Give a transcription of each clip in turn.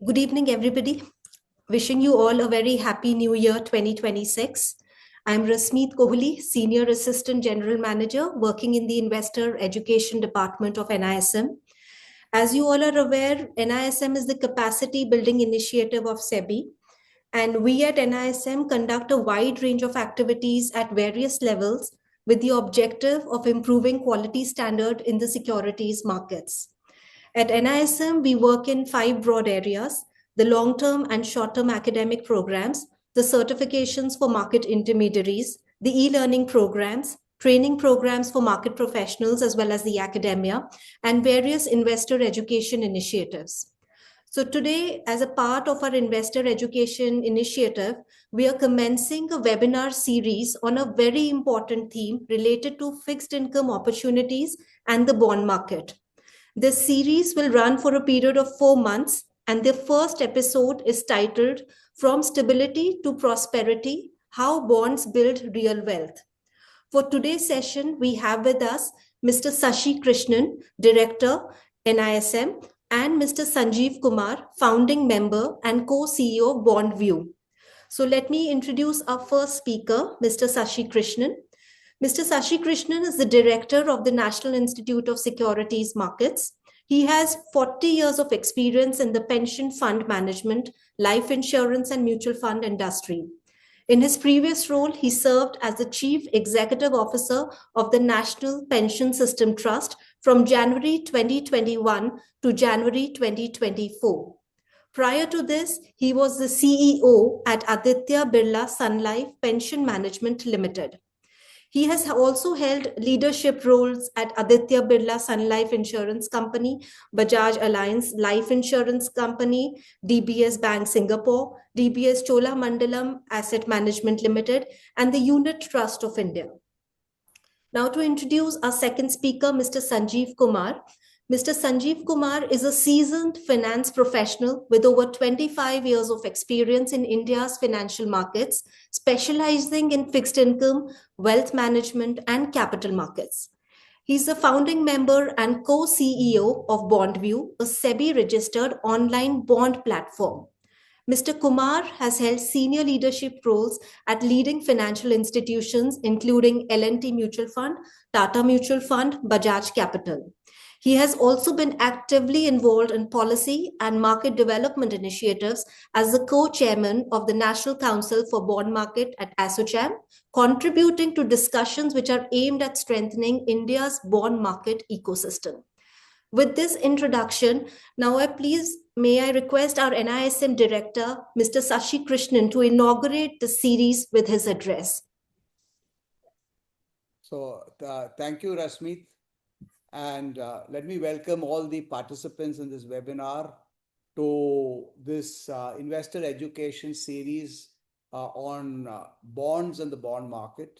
Good evening, everybody. Wishing you all a very happy new year 2026. I'm Rasmeet Kohli, Senior Assistant General Manager working in the Investor Education Department of NISM. As you all are aware, NISM is the capacity building initiative of SEBI, and we at NISM conduct a wide range of activities at various levels with the objective of improving quality standard in the securities markets. At NISM, we work in five broad areas: the long term and short term academic programs, the certifications for market intermediaries, the e learning programs, training programs for market professionals as well as the academia, and various investor education initiatives. So, today, as a part of our investor education initiative, we are commencing a webinar series on a very important theme related to fixed income opportunities and the bond market. This series will run for a period of 4 months, and the first episode is titled From Stability to Prosperity: How Bonds Build Real Wealth. For today's session, we have with us Mr. Sashi Krishnan, Director, NISM, and Mr. Sanjeev Kumar, founding member and co-CEO of BondView. So let me introduce our first speaker, Mr. Sashi Krishnan. Mr. Sashi Krishnan is the director of the National Institute of Securities Markets. He has 40 years of experience in the pension fund management, life insurance, and mutual fund industry. In his previous role, he served as the Chief Executive Officer of the National Pension System Trust from January 2021 to January 2024. Prior to this, he was the CEO at Aditya Birla Sun Life Pension Management Limited. He has also held leadership roles at Aditya Birla Sun Life Insurance Company, Bajaj Alliance Life Insurance Company, DBS Bank Singapore, DBS Cholamandalam Asset Management Limited, and the Unit Trust of India. Now, to introduce our second speaker, Mr. Sanjeev Kumar. Mr. Sanjeev Kumar is a seasoned finance professional with over 25 years of experience in India's financial markets, specializing in fixed income, wealth management, and capital markets. He's the founding member and co-CEO of BondView, a SEBI-registered online bond platform. Mr. Kumar has held senior leadership roles at leading financial institutions, including L&T Mutual Fund, Tata Mutual Fund, Bajaj Capital. He has also been actively involved in policy and market development initiatives as the co-chairman of the National Council for Bond Market at ASSOCHAM, contributing to discussions which are aimed at strengthening India's bond market ecosystem. With this introduction, now may I request our NISM director, Mr. Sashi Krishnan, to inaugurate the series with his address. So thank you, Rasmeet. And let me welcome all the participants in this webinar to this investor education series on bonds and the bond market.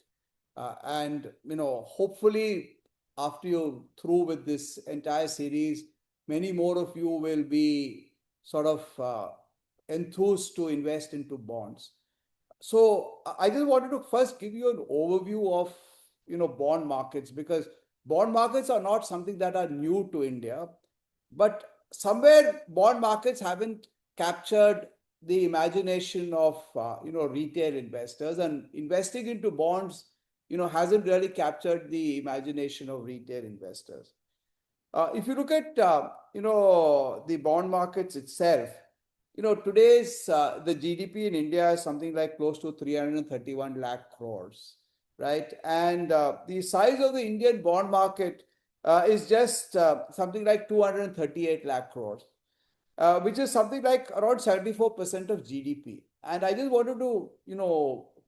Hopefully after you're through with this entire series, many more of you will be sort of enthused to invest into bonds. So I just wanted to first give you an overview of, bond markets, because bond markets are not something that are new to India, but somewhere bond markets haven't captured the imagination of retail investors, and investing into bonds hasn't really captured the imagination of retail investors. If you look at the bond markets itself, today's the GDP in India is something like close to 331 lakh crores. Right, and the size of the Indian bond market is just something like 238 lakh crores, which is something like around 74% of GDP. And I just wanted to,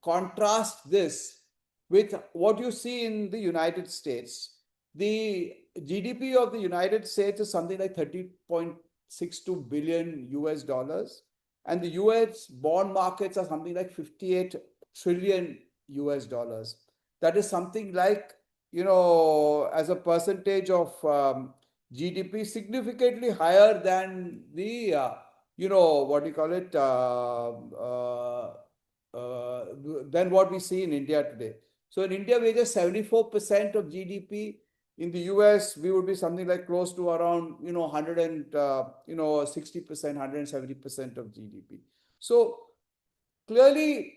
contrast this with what you see in the United States. The GDP of the United States is something like 30.62 billion US dollars, and the US bond markets are something like 58 trillion US dollars. That is something like, as a percentage of GDP, significantly higher than the, what do you call it, than what we see in India today. So in India, we are just 74% of GDP. In the US, we would be something like close to around 100 and 60%, 170% of GDP. So clearly,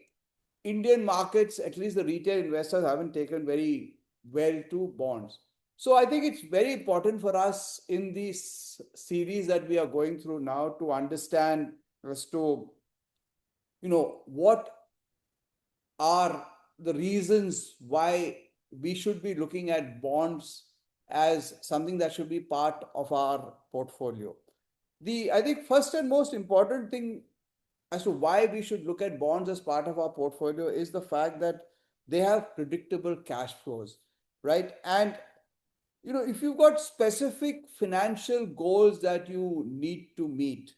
Indian markets, at least the retail investors, haven't taken very well to bonds. So I think it's very important for us in this series that we are going through now to understand as to what are the reasons why we should be looking at bonds as something that should be part of our portfolio. I think first and most important thing as to why we should look at bonds as part of our portfolio is the fact that they have predictable cash flows, right? And if you've got specific financial goals that you need to meet,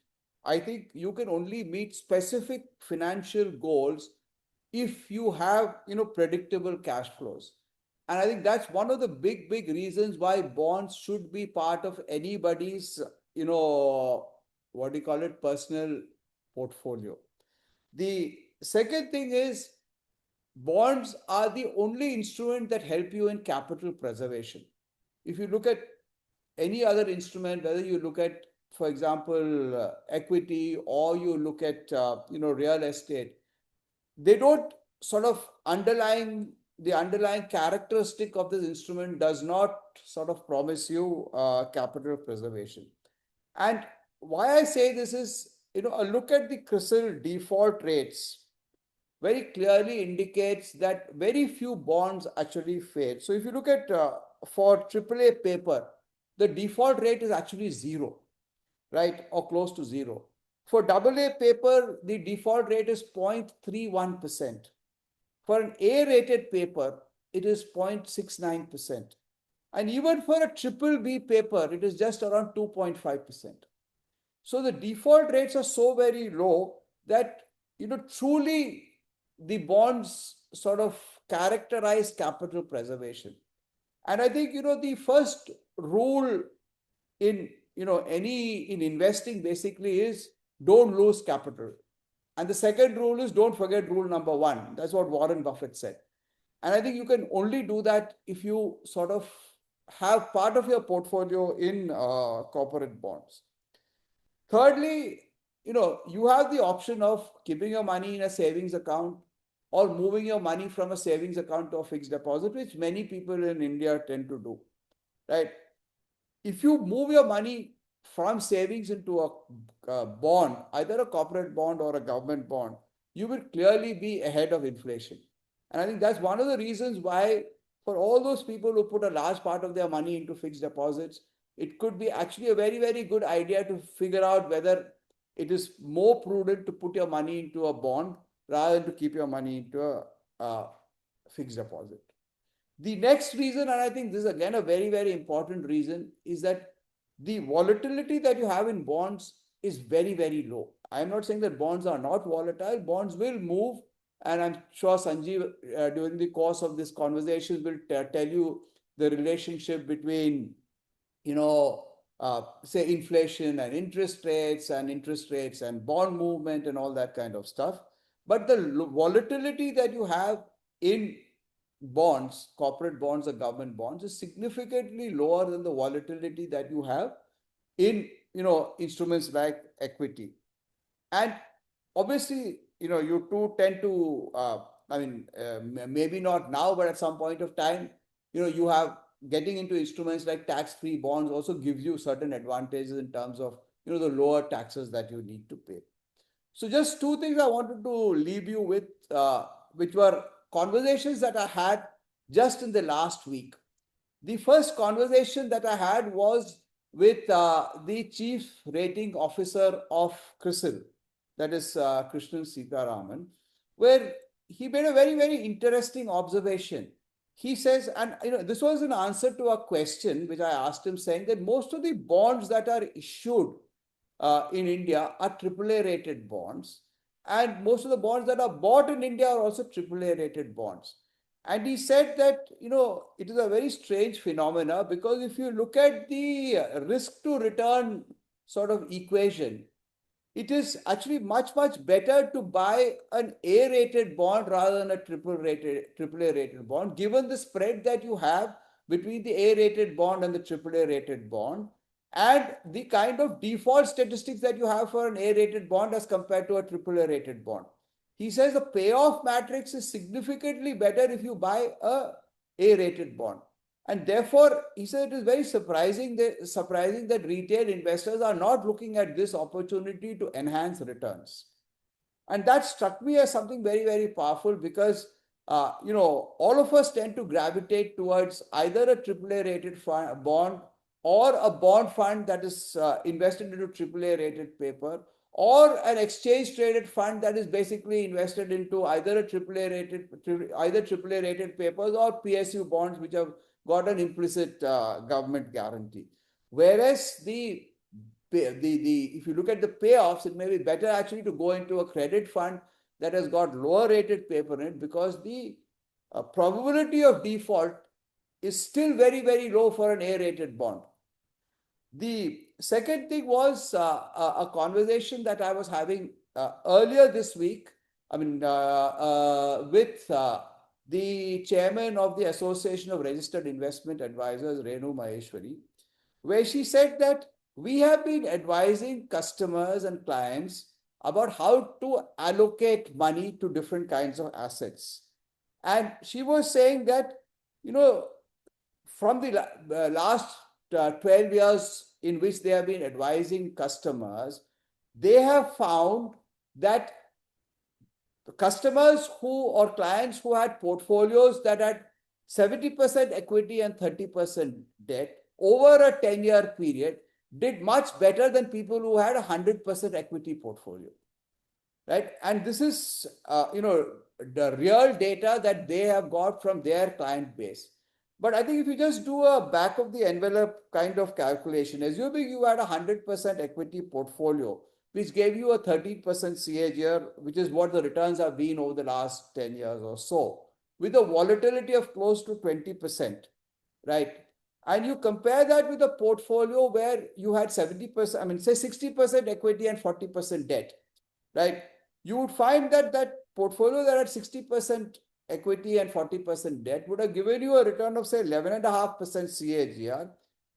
I think you can only meet specific financial goals if you have predictable cash flows. And I think that's one of the big reasons why bonds should be part of anybody's what do you call it, personal portfolio. The second thing is, bonds are the only instrument that help you in capital preservation. If you look at any other instrument, whether you look at, for example, equity, or you look at real estate, they don't sort of the underlying characteristic of this instrument does not sort of promise you capital preservation. And why I say this is, a look at the CRISIL default rates very clearly indicates that very few bonds actually fail. So if you look at for AAA paper, the default rate is actually zero, right, or close to zero. For AA paper, the default rate is 0.31%. For an A-rated paper, it is 0.69%. And even for a triple B paper, it is just around 2.5%. So the default rates are so very low that, truly the bonds sort of characterize capital preservation. And I think, the first rule in, in investing basically is don't lose capital. And the second rule is don't forget rule number one. That's what Warren Buffett said. And I think you can only do that if you sort of have part of your portfolio in corporate bonds. Thirdly, you have the option of keeping your money in a savings account or moving your money from a savings account to a fixed deposit, which many people in India tend to do, right? If you move your money from savings into a bond, either a corporate bond or a government bond, you will clearly be ahead of inflation. And I think that's one of the reasons why, for all those people who put a large part of their money into fixed deposits, it could be actually a very good idea to figure out whether it is more prudent to put your money into a bond rather than to keep your money into a fixed deposit. The next reason, and I think this is again a very important reason, is that the volatility that you have in bonds is very low. I am not saying that bonds are not volatile. Bonds will move, and I'm sure Sanjeev, during the course of this conversation, will tell you the relationship between, say, inflation and interest rates and bond movement and all that kind of stuff. But the volatility that you have in bonds, corporate bonds or government bonds, is significantly lower than the volatility that you have in instruments like equity. And obviously, you too tend to maybe not now, but at some point of time, you have getting into instruments like tax-free bonds also gives you certain advantages in terms of the lower taxes that you need to pay. So just two things I wanted to leave you with, which were conversations that I had just in the last week. The first conversation that I had was with the chief rating officer of CRISIL, that is Krishnan Sitaraman, where he made a very interesting observation. He says, and this was an answer to a question which I asked him, saying that most of the bonds that are issued in India are AAA rated bonds, and most of the bonds that are bought in India are also AAA rated bonds. And he said that, it is a very strange phenomena, because if you look at the risk to return sort of equation, it is actually much better to buy an A-rated bond rather than a AAA rated bond, given the spread that you have between the A-rated bond and the AAA rated bond, and the kind of default statistics that you have for an A-rated bond as compared to a AAA rated bond. He says the payoff matrix is significantly better if you buy a A-rated bond. And therefore, he said it is very surprising that retail investors are not looking at this opportunity to enhance returns. And that struck me as something very, very powerful because, all of us tend to gravitate towards either a AAA rated bond or a bond fund that is invested into AAA rated paper, or an exchange traded fund that is basically invested into either a AAA rated papers or PSU bonds, which have got an implicit government guarantee. Whereas if you look at the payoffs, it may be better actually to go into a credit fund that has got lower rated paper in it, because the probability of default is still very, very low for an A rated bond. The second thing was a conversation that I was having earlier this week, with the chairman of the Association of Registered Investment Advisors, Renu Maheshwari, where she said that we have been advising customers and clients about how to allocate money to different kinds of assets. And she was saying that, from the last 12 years in which they have been advising customers, they have found that customers or clients who had portfolios that had 70% equity and 30% debt over a 10-year period did much better than people who had a 100% equity portfolio, right? And this is, the real data that they have got from their client base. But I think if you just do a back of the envelope kind of calculation, assuming you had a 100% equity portfolio, which gave you a 13% CAGR, which is what the returns have been over the last 10 years or so, with a volatility of close to 20%, right? And you compare that with a portfolio where you had 70%, say 60% equity and 40% debt, right? You would find that portfolio that had 60% equity and 40% debt would have given you a return of, say, 11.5% CAGR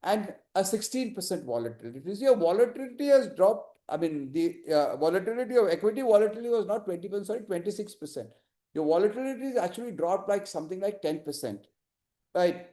and a 16% volatility. You see, your volatility has dropped. The volatility of equity volatility was not 20%, sorry, 26%. Your volatility is actually dropped like something like 10%, right?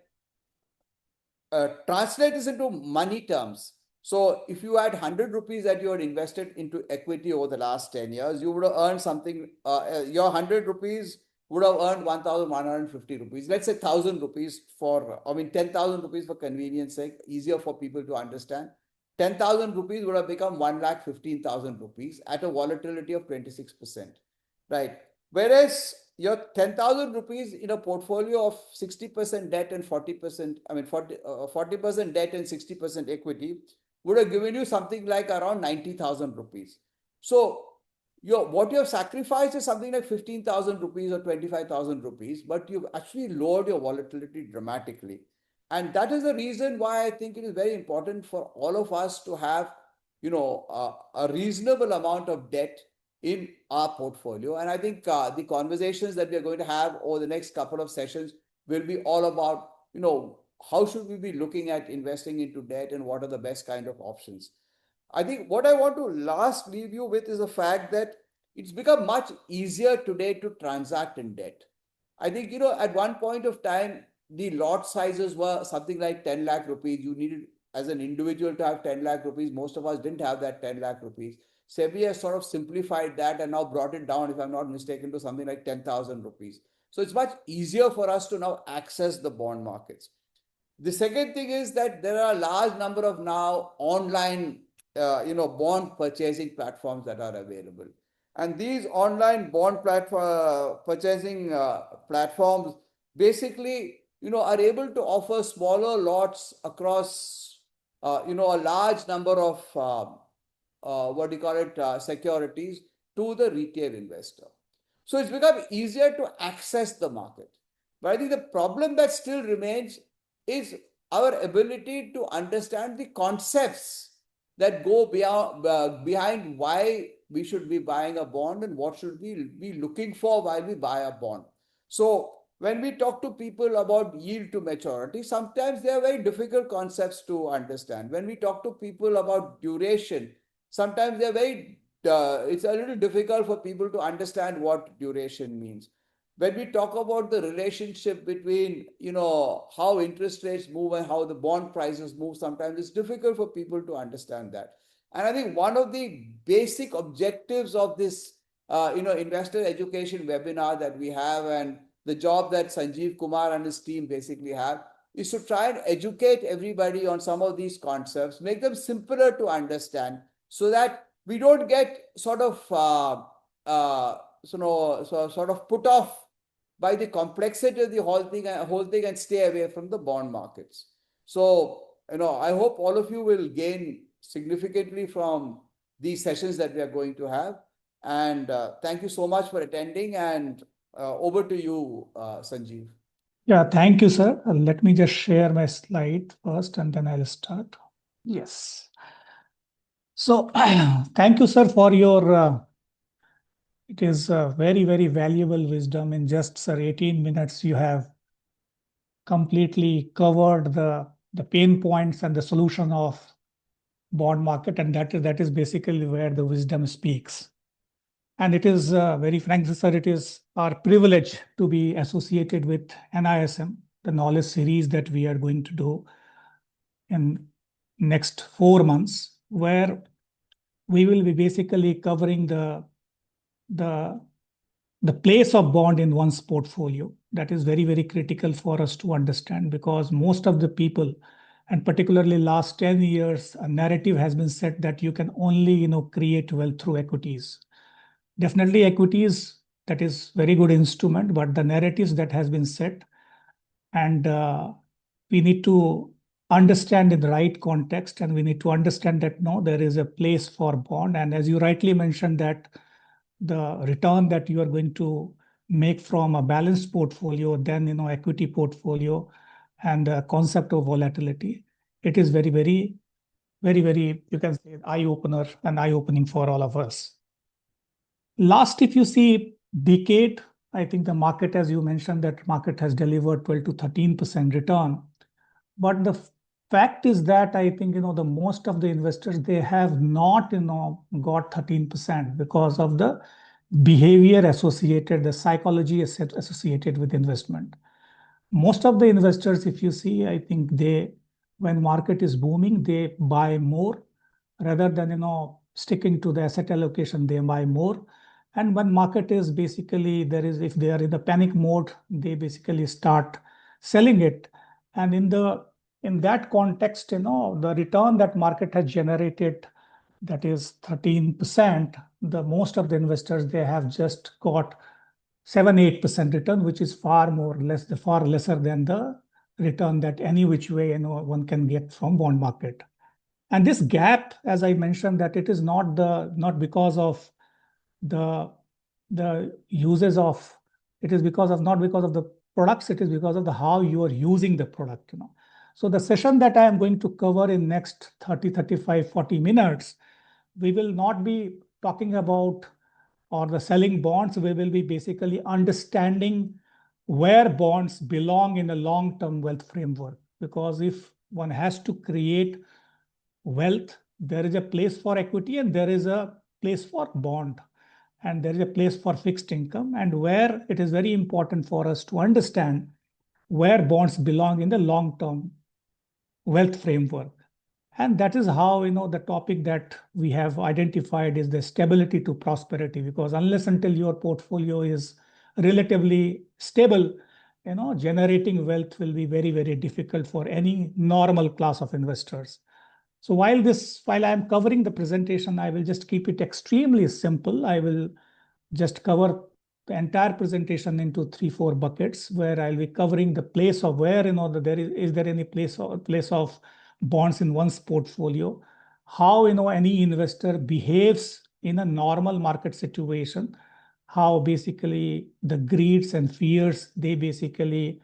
Translate this into money terms. So if you had 100 rupees that you had invested into equity over the last 10 years, you would have earned something, your 100 rupees would have earned 1,150 rupees. Let's say 1,000 rupees 10,000 rupees for convenience sake, easier for people to understand. 10,000 rupees would have become 1,15,000 rupees at a volatility of 26%, right? Whereas your 10,000 rupees in a portfolio of 60% debt and 40%, 40% debt and 60% equity would have given you something like around 90,000 rupees. So what you have sacrificed is something like 15,000 rupees or 25,000 rupees, but you've actually lowered your volatility dramatically. And that is the reason why I think it is very important for all of us to have, a reasonable amount of debt in our portfolio. And I think the conversations that we are going to have over the next couple of sessions will be all about, how should we be looking at investing into debt and what are the best kind of options. I think what I want to last leave you with is the fact that it's become much easier today to transact in debt. I think, at one point of time, the lot sizes were something like 10 lakh rupees. You needed, as an individual, to have 10 lakh rupees. Most of us didn't have that 10 lakh rupees. SEBI has sort of simplified that and now brought it down, if I'm not mistaken, to something like 10,000 rupees. So it's much easier for us to now access the bond markets. The second thing is that there are a large number of now online, bond purchasing platforms that are available. And these online bond purchasing platforms basically, are able to offer smaller lots across, a large number of securities to the retail investor. So it's become easier to access the market. But I think the problem that still remains is our ability to understand the concepts that go behind why we should be buying a bond and what should we be looking for while we buy a bond. So when we talk to people about yield to maturity, sometimes they are very difficult concepts to understand. When we talk to people about duration, sometimes they're very, it's a little difficult for people to understand what duration means. When we talk about the relationship between, how interest rates move and how the bond prices move, sometimes it's difficult for people to understand that. And I think one of the basic objectives of this, investor education webinar that we have, and the job that Sanjeev, Kumar and his team basically have, is to try and educate everybody on some of these concepts, make them simpler to understand, so that we don't get sort of sort of put off by the complexity of the whole thing and stay away from the bond markets. So, I hope all of you will gain significantly from these sessions that we are going to have. And thank you so much for attending. And over to you, Sanjeev. Yeah, thank you, sir. Let me just share my slide first and then I'll start. Yes. So thank you, sir, for your, it is very, very valuable wisdom. In just, sir, 18 minutes, you have completely covered the pain points and the solution of bond market. And that is basically where the wisdom speaks. And it is very frankly, sir, it is our privilege to be associated with NISM, the knowledge series that we are going to do in next 4 months, where we will be basically covering the place of bond in one's portfolio. That is very, very critical for us to understand, because most of the people, and particularly last 10 years, a narrative has been set that you can only, create wealth through equities. Definitely equities, that is very good instrument, but the narratives that has been set, and we need to understand in the right context, and we need to understand that no, there is a place for bond. And as you rightly mentioned, that the return that you are going to make from a balanced portfolio, then equity portfolio, and the concept of volatility, it is very, very, very, very, you can say, eye opener and eye opening for all of us. Last, if you see decade, I think the market, as you mentioned, that market has delivered 12 to 13% return. But the fact is that I think, the most of the investors, they have not, got 13% because of the behavior associated, the psychology associated with investment. Most of the investors, if you see, I think when market is booming, they buy more rather than, sticking to the asset allocation, they buy more. And when market is basically, if they are in the panic mode, they basically start selling it. And in that context, the return that market has generated, that is 13%, the most of the investors, they have just got 7-8% return, which is far lesser than the return that any which way one can get from bond market. And this gap, as I mentioned, that it is not because of the uses of, it is not because of the products, it is because of how you are using the product. So the session that I am going to cover in next 30, 35, 40 minutes, we will not be talking about or the selling bonds. We will be basically understanding where bonds belong in a long-term wealth framework. Because if one has to create wealth, there is a place for equity and there is a place for bond, and there is a place for fixed income, and where it is very important for us to understand where bonds belong in the long-term wealth framework. And that is how, the topic that we have identified is the stability to prosperity, because unless until your portfolio is relatively stable, generating wealth will be very, very difficult for any normal class of investors. So while I am covering the presentation, I will just keep it extremely simple. I will just cover the entire presentation into 3-4 buckets, where I'll be covering the place of where, is there any place of bonds in one's portfolio, how, any investor behaves in a normal market situation, how basically the greeds and fears, they basically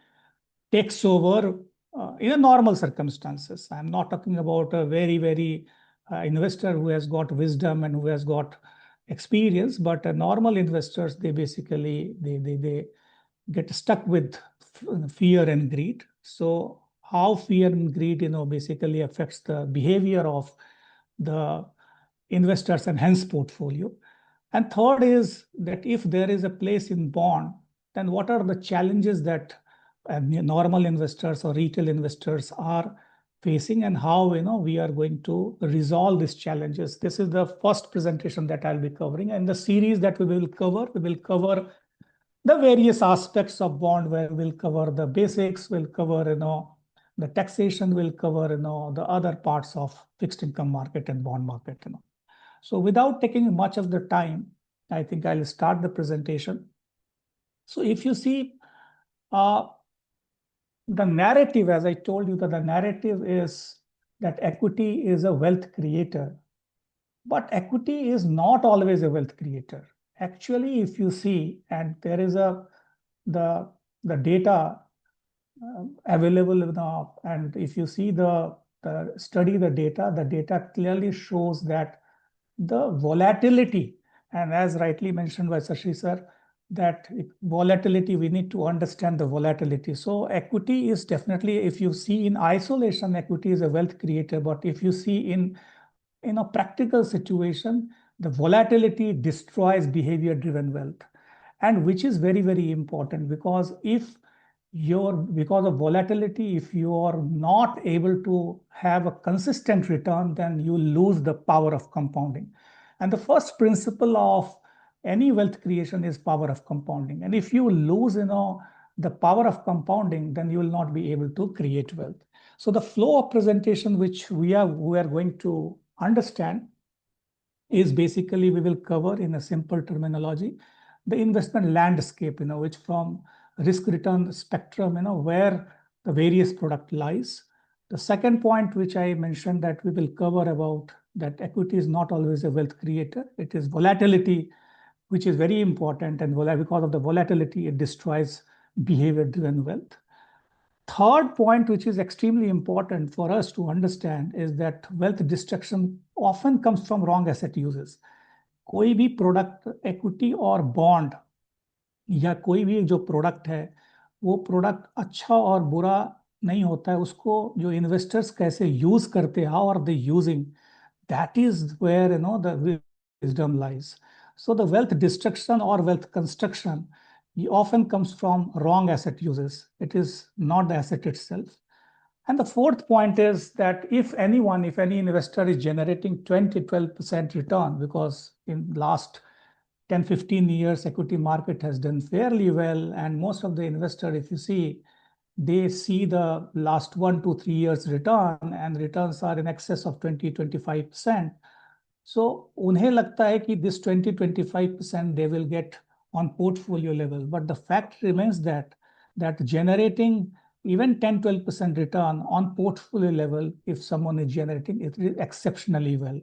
takes over in a normal circumstances. I'm not talking about a very, very investor who has got wisdom and who has got experience, but normal investors, they basically get stuck with fear and greed. So how fear and greed, basically affects the behavior of the investors and hence portfolio. And third is that if there is a place in bond, then what are the challenges that normal investors or retail investors are facing, and how we are going to resolve these challenges. This is the first presentation that I'll be covering, and the series that we will cover the various aspects of bond, where we'll cover the basics, we'll cover the taxation, we'll cover the other parts of fixed income market and bond market. So without taking much of the time, I think I'll start the presentation. So if you see the narrative, as I told you, that the narrative is that equity is a wealth creator, but equity is not always a wealth creator. Actually, if you see, and there is the data available now, and if you see the data clearly shows that the volatility, and as rightly mentioned by Sashi sir, that volatility, we need to understand the volatility. So equity is definitely, if you see in isolation, equity is a wealth creator. But if you see in a practical situation, the volatility destroys behavior-driven wealth, and which is very, very important, because because of volatility, if you are not able to have a consistent return, then you lose the power of compounding. And the first principle of any wealth creation is power of compounding. And if you lose, the power of compounding, then you will not be able to create wealth. So the flow of presentation which we are going to understand is basically, we will cover in a simple terminology the investment landscape, which from risk return spectrum, where the various product lies. The second point which I mentioned, that we will cover about that equity is not always a wealth creator. It is volatility, which is very important, and because of the volatility, it destroys behavior-driven wealth. Third point, which is extremely important for us to understand, is that wealth destruction often comes from wrong asset uses. कोई भी product, equity और bond या कोई भी जो product है, वो product अच्छा और बुरा नहीं होता है. उसको जो इन्वेस्टर्स कैसे यूज करते हैं, how are they using, that is where the wisdom lies. So the wealth destruction or wealth construction often comes from wrong asset uses. It is not the asset itself. And the fourth point is that if any investor is generating 12% return, because in last 10-15 years, equity market has done fairly well, and most of the investors, if you see, they see the last 1 to 3 years return, and returns are in excess of 20-25%. So उन्हें लगता है कि this 20-25% they will get on portfolio level, but the fact remains that generating even 10-12% return on portfolio level, if someone is generating it, is exceptionally well.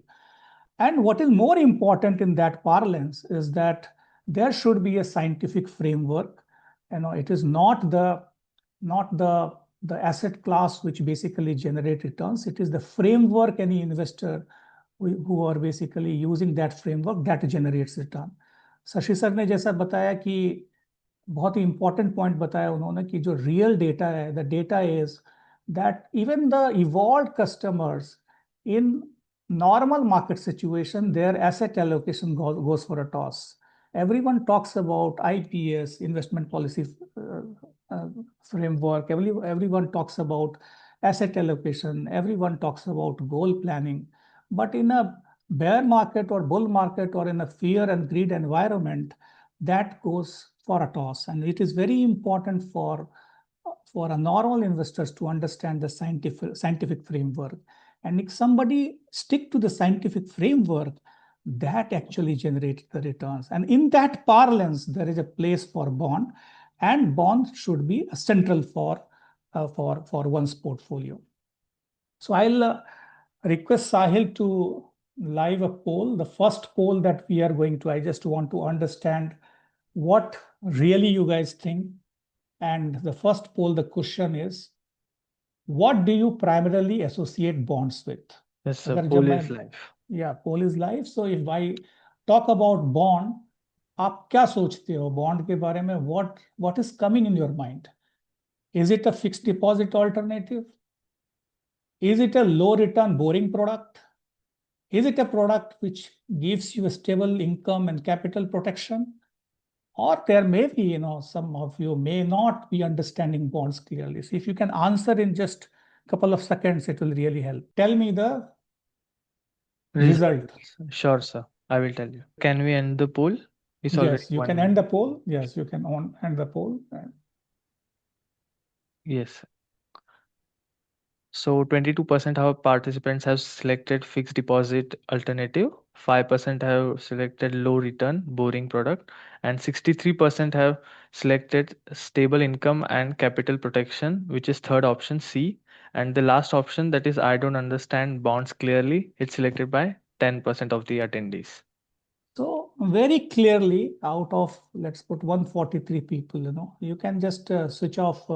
And what is more important in that parlance is that there should be a scientific framework. It is not the asset class which basically generate returns. It is the framework, any investor who are basically using that framework, that generates return. Shashi sir ने जैसा बताया कि बहुत ही important point बताया उन्होंने कि जो real data है, the data is that even the evolved customers in normal market situation, their asset allocation goes for a toss. Everyone talks about IPS, investment policy framework. Everyone talks about asset allocation. Everyone talks about goal planning. But in a bear market or bull market or in a fear and greed environment, that goes for a toss. And it is very important for a normal investors to understand the scientific framework. And if somebody stick to the scientific framework, that actually generates the returns. And in that parlance, there is a place for bond, and bond should be central for one's portfolio. So I'll request Sahil to live a poll. The first poll that we are going to, I just want to understand what really you guys think. And the first poll, the question is, what do you primarily associate bonds with? Yes, sir. Poll is live. Yeah, poll is live. So if I talk about bond, आप क्या सोचते हो bond के बारे में? What is coming in your mind? Is it a fixed deposit alternative? Is it a low return boring product? Is it a product which gives you a stable income and capital protection? Or there may be, some of you may not be understanding bonds clearly. So if you can answer in just a couple of seconds, it will really help. Tell me the result. Sure, sir. I will tell you. Can we end the poll? It's already Yes, you 1 can minute. end the poll. Yes, you can end the poll. Yes. So 22% of participants have selected fixed deposit alternative, 5% have selected low return boring product, and 63% have selected stable income and capital protection, which is third option C. And the last option, that is I don't understand bonds clearly, it's selected by 10% of the attendees. So very clearly, out of, let's put 143 people, you can just switch off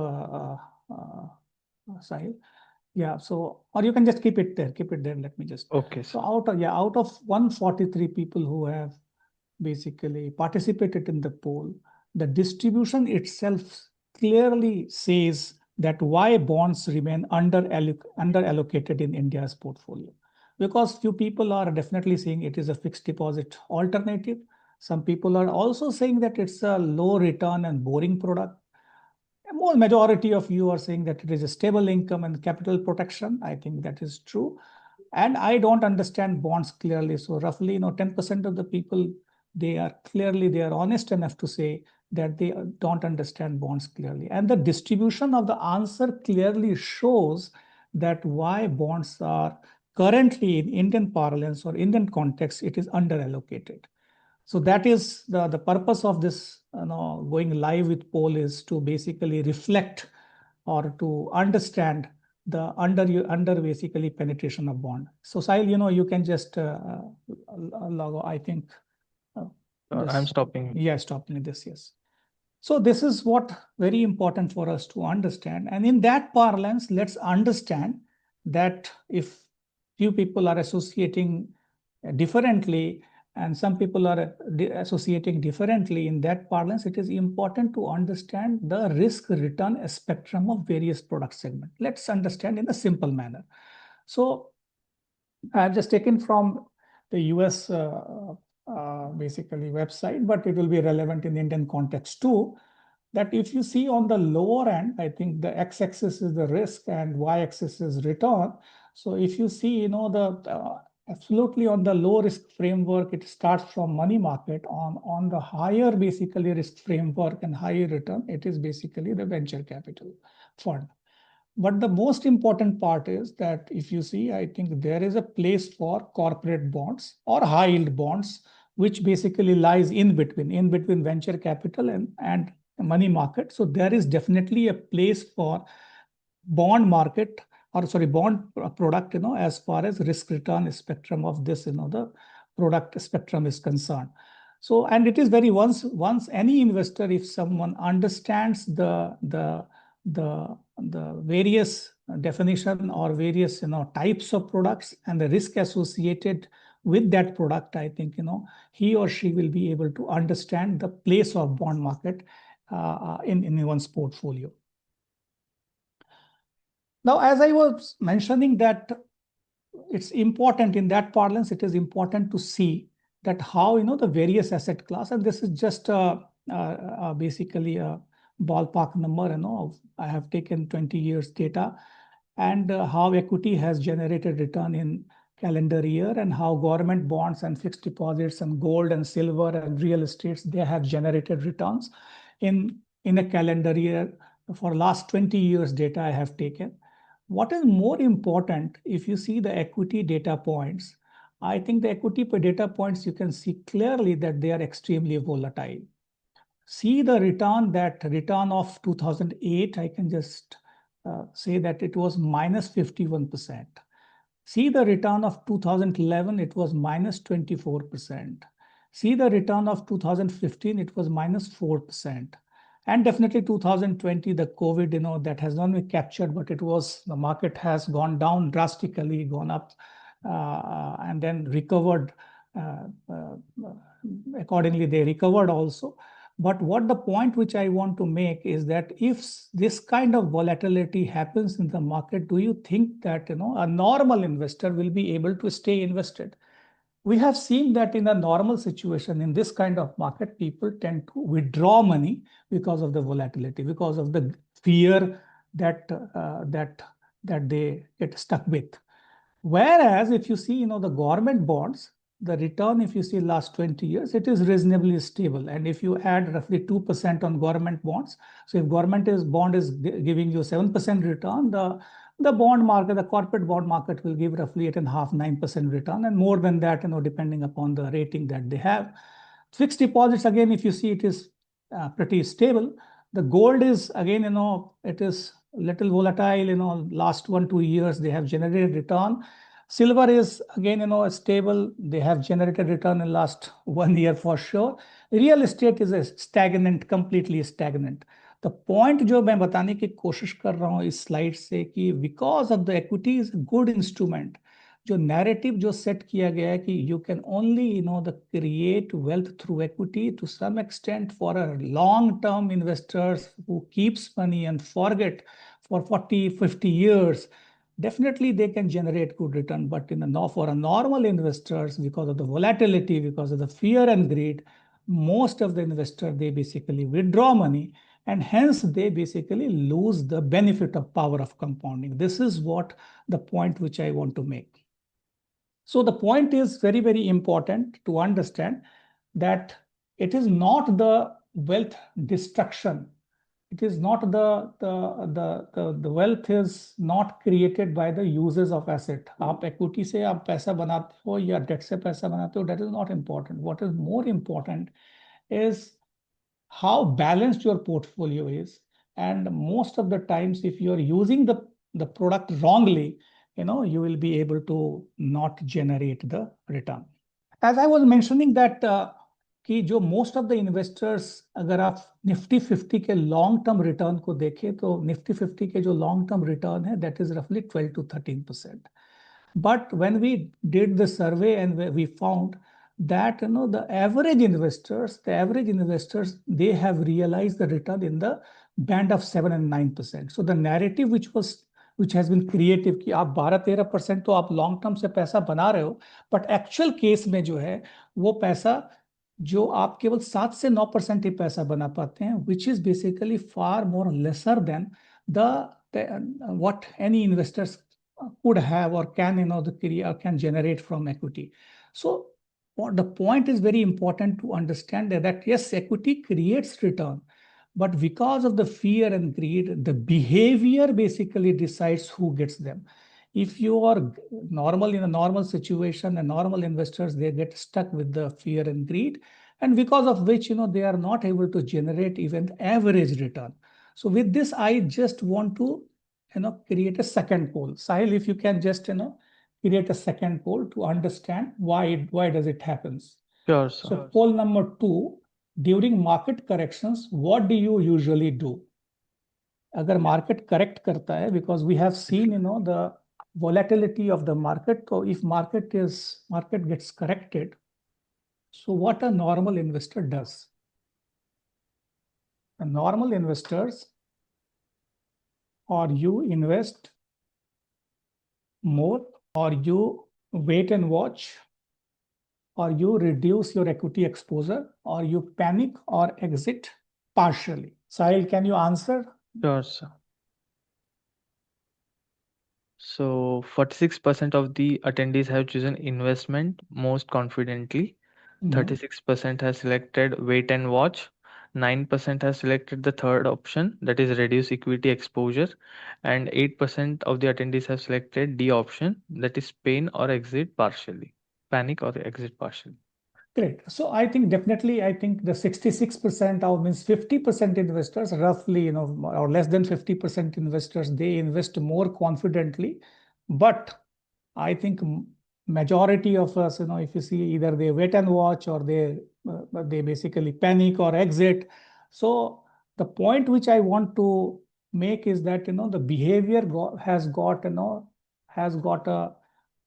Sahil. Yeah, so, or you can just keep it there. Let me just. Okay, So sir. out of 143 people who have basically participated in the poll, the distribution itself clearly says that why bonds remain under allocated in India's portfolio. Because few people are definitely saying it is a fixed deposit alternative. Some people are also saying that it's a low return and boring product. A more majority of you are saying that it is a stable income and capital protection. I think that is true. And I don't understand bonds clearly. So roughly, 10% of the people, they are honest enough to say that they don't understand bonds clearly. And the distribution of the answer clearly shows that why bonds are currently in Indian parlance or Indian context, it is underallocated. So that is the purpose of this going live with poll, is to basically reflect or to understand the under basically penetration of bond. So Sahil, you can just log, I think. I'm stopping. Yeah, stopping this, yes. So this is what very important for us to understand. And in that parlance, let's understand that if few people are associating differently and some people are associating differently in that parlance, it is important to understand the risk return spectrum of various product segments. Let's understand in a simple manner. So I've just taken from the US basically website, but it will be relevant in the Indian context too. That if you see on the lower end, I think the x-axis is the risk and y-axis is return. So if you see, the absolutely on the low risk framework, it starts from money market. On the higher basically risk framework and higher return, it is basically the venture capital fund. But the most important part is that if you see, I think there is a place for corporate bonds or high yield bonds, which basically lies in between venture capital and money market. So there is definitely a place for bond market, or sorry, bond product, as far as risk return spectrum of this, the product spectrum is concerned. So, and it is very once any investor, if someone understands the various definition or various types of products and the risk associated with that product, I think he or she will be able to understand the place of bond market in one's portfolio. Now, as I was mentioning that it's important in that parlance, it is important to see that how the various asset class, and this is just basically a ballpark number. I have taken 20 years data, and how equity has generated return in calendar year, and how government bonds and fixed deposits and gold and silver and real estates, they have generated returns in a calendar year. For last 20 years data I have taken. What is more important, if you see the equity data points, I think the equity data points, you can see clearly that they are extremely volatile. See the return of 2008, I can just say that it was minus 51%. See the return of 2011, it was minus 24%. See the return of 2015, it was minus 4%. And definitely 2020, the COVID, that has not been captured, but the market has gone down drastically, gone up, and then recovered accordingly they recovered also. But what the point which I want to make is that if this kind of volatility happens in the market, do you think that a normal investor will be able to stay invested? We have seen that in a normal situation, in this kind of market, people tend to withdraw money because of the volatility, because of the fear that they get stuck with. Whereas if you see, the government bonds, the return, if you see last 20 years, it is reasonably stable. And if you add roughly 2% on government bonds, so if bond is giving you 7% return, the bond market, the corporate bond market will give roughly 8.5%, 9% return, and more than that, depending upon the rating that they have. Fixed deposits, again, if you see, it is pretty stable. The gold is, again, it is little volatile. Last 1-2 years, they have generated return. Silver is, again, stable. They have generated return in last 1 year for sure. Real estate is a stagnant, completely stagnant. The point जो मैं बताने की कोशिश कर रहा हूँ इस slide से कि because of the equity is a good instrument, जो narrative जो set किया गया है कि you can only the create wealth through equity to some extent for a long-term investors who keeps money and forget for 40-50 years, definitely they can generate good return. But for a normal investors, because of the volatility, because of the fear and greed, most of the investors, they basically withdraw money, and hence they basically lose the benefit of power of compounding. This is what the point which I want to make. So the point is very, very important to understand that it is not the wealth destruction. It is not the wealth is not created by the uses of asset. आप equity से आप पैसा बनाते हो या debt से पैसा बनाते हो, that is not important. What is more important is how balanced your portfolio is. And most of the times, if you are using the product wrongly, you will be able to not generate the return. As I was mentioning that कि जो most of the investors, अगर आप Nifty 50 के long term return को देखें तो Nifty 50 के जो long term return है, that is roughly 12 to 13%. But when we did the survey and we found that the average investors, they have realized the return in the band of 7 and 9%. So the narrative which has been creative कि आप 12-13% तो आप long term से पैसा बना रहे हो, but actual case में जो है वो पैसा जो आप केवल 7 से 9% ही पैसा बना पाते हैं, which is basically far more lesser than what any investors could have or can can generate from equity. So the point is very important to understand that yes, equity creates return, but because of the fear and greed, the behavior basically decides who gets them. If you are in a normal situation, and normal investors, they get stuck with the fear and greed, and because of which they are not able to generate even average return. So with this, I just want to create a second poll. Sahil, if you can just create a second poll to understand why does it happens. Sure, sir. So poll number 2, during market corrections, what do you usually do? अगर market correct करता है, because we have seen the volatility of the market. So if market gets corrected, so what a normal investor does? A normal investors, or you invest more, or you wait and watch, or you reduce your equity exposure, or you panic or exit partially. Sahil, can you answer? Sure, sir. So 46% of the attendees have chosen investment most confidently. 36% has selected wait and watch. 9% has selected the third option, that is reduce equity exposure, and 8% of the attendees have selected D option, that is panic or exit partially. Great. So I think definitely, the 66% or means 50% investors, roughly, or less than 50% investors, they invest more confidently. But I think majority of us, if you see, either they wait and watch or they basically panic or exit. So the point which I want to make is that the behavior has got a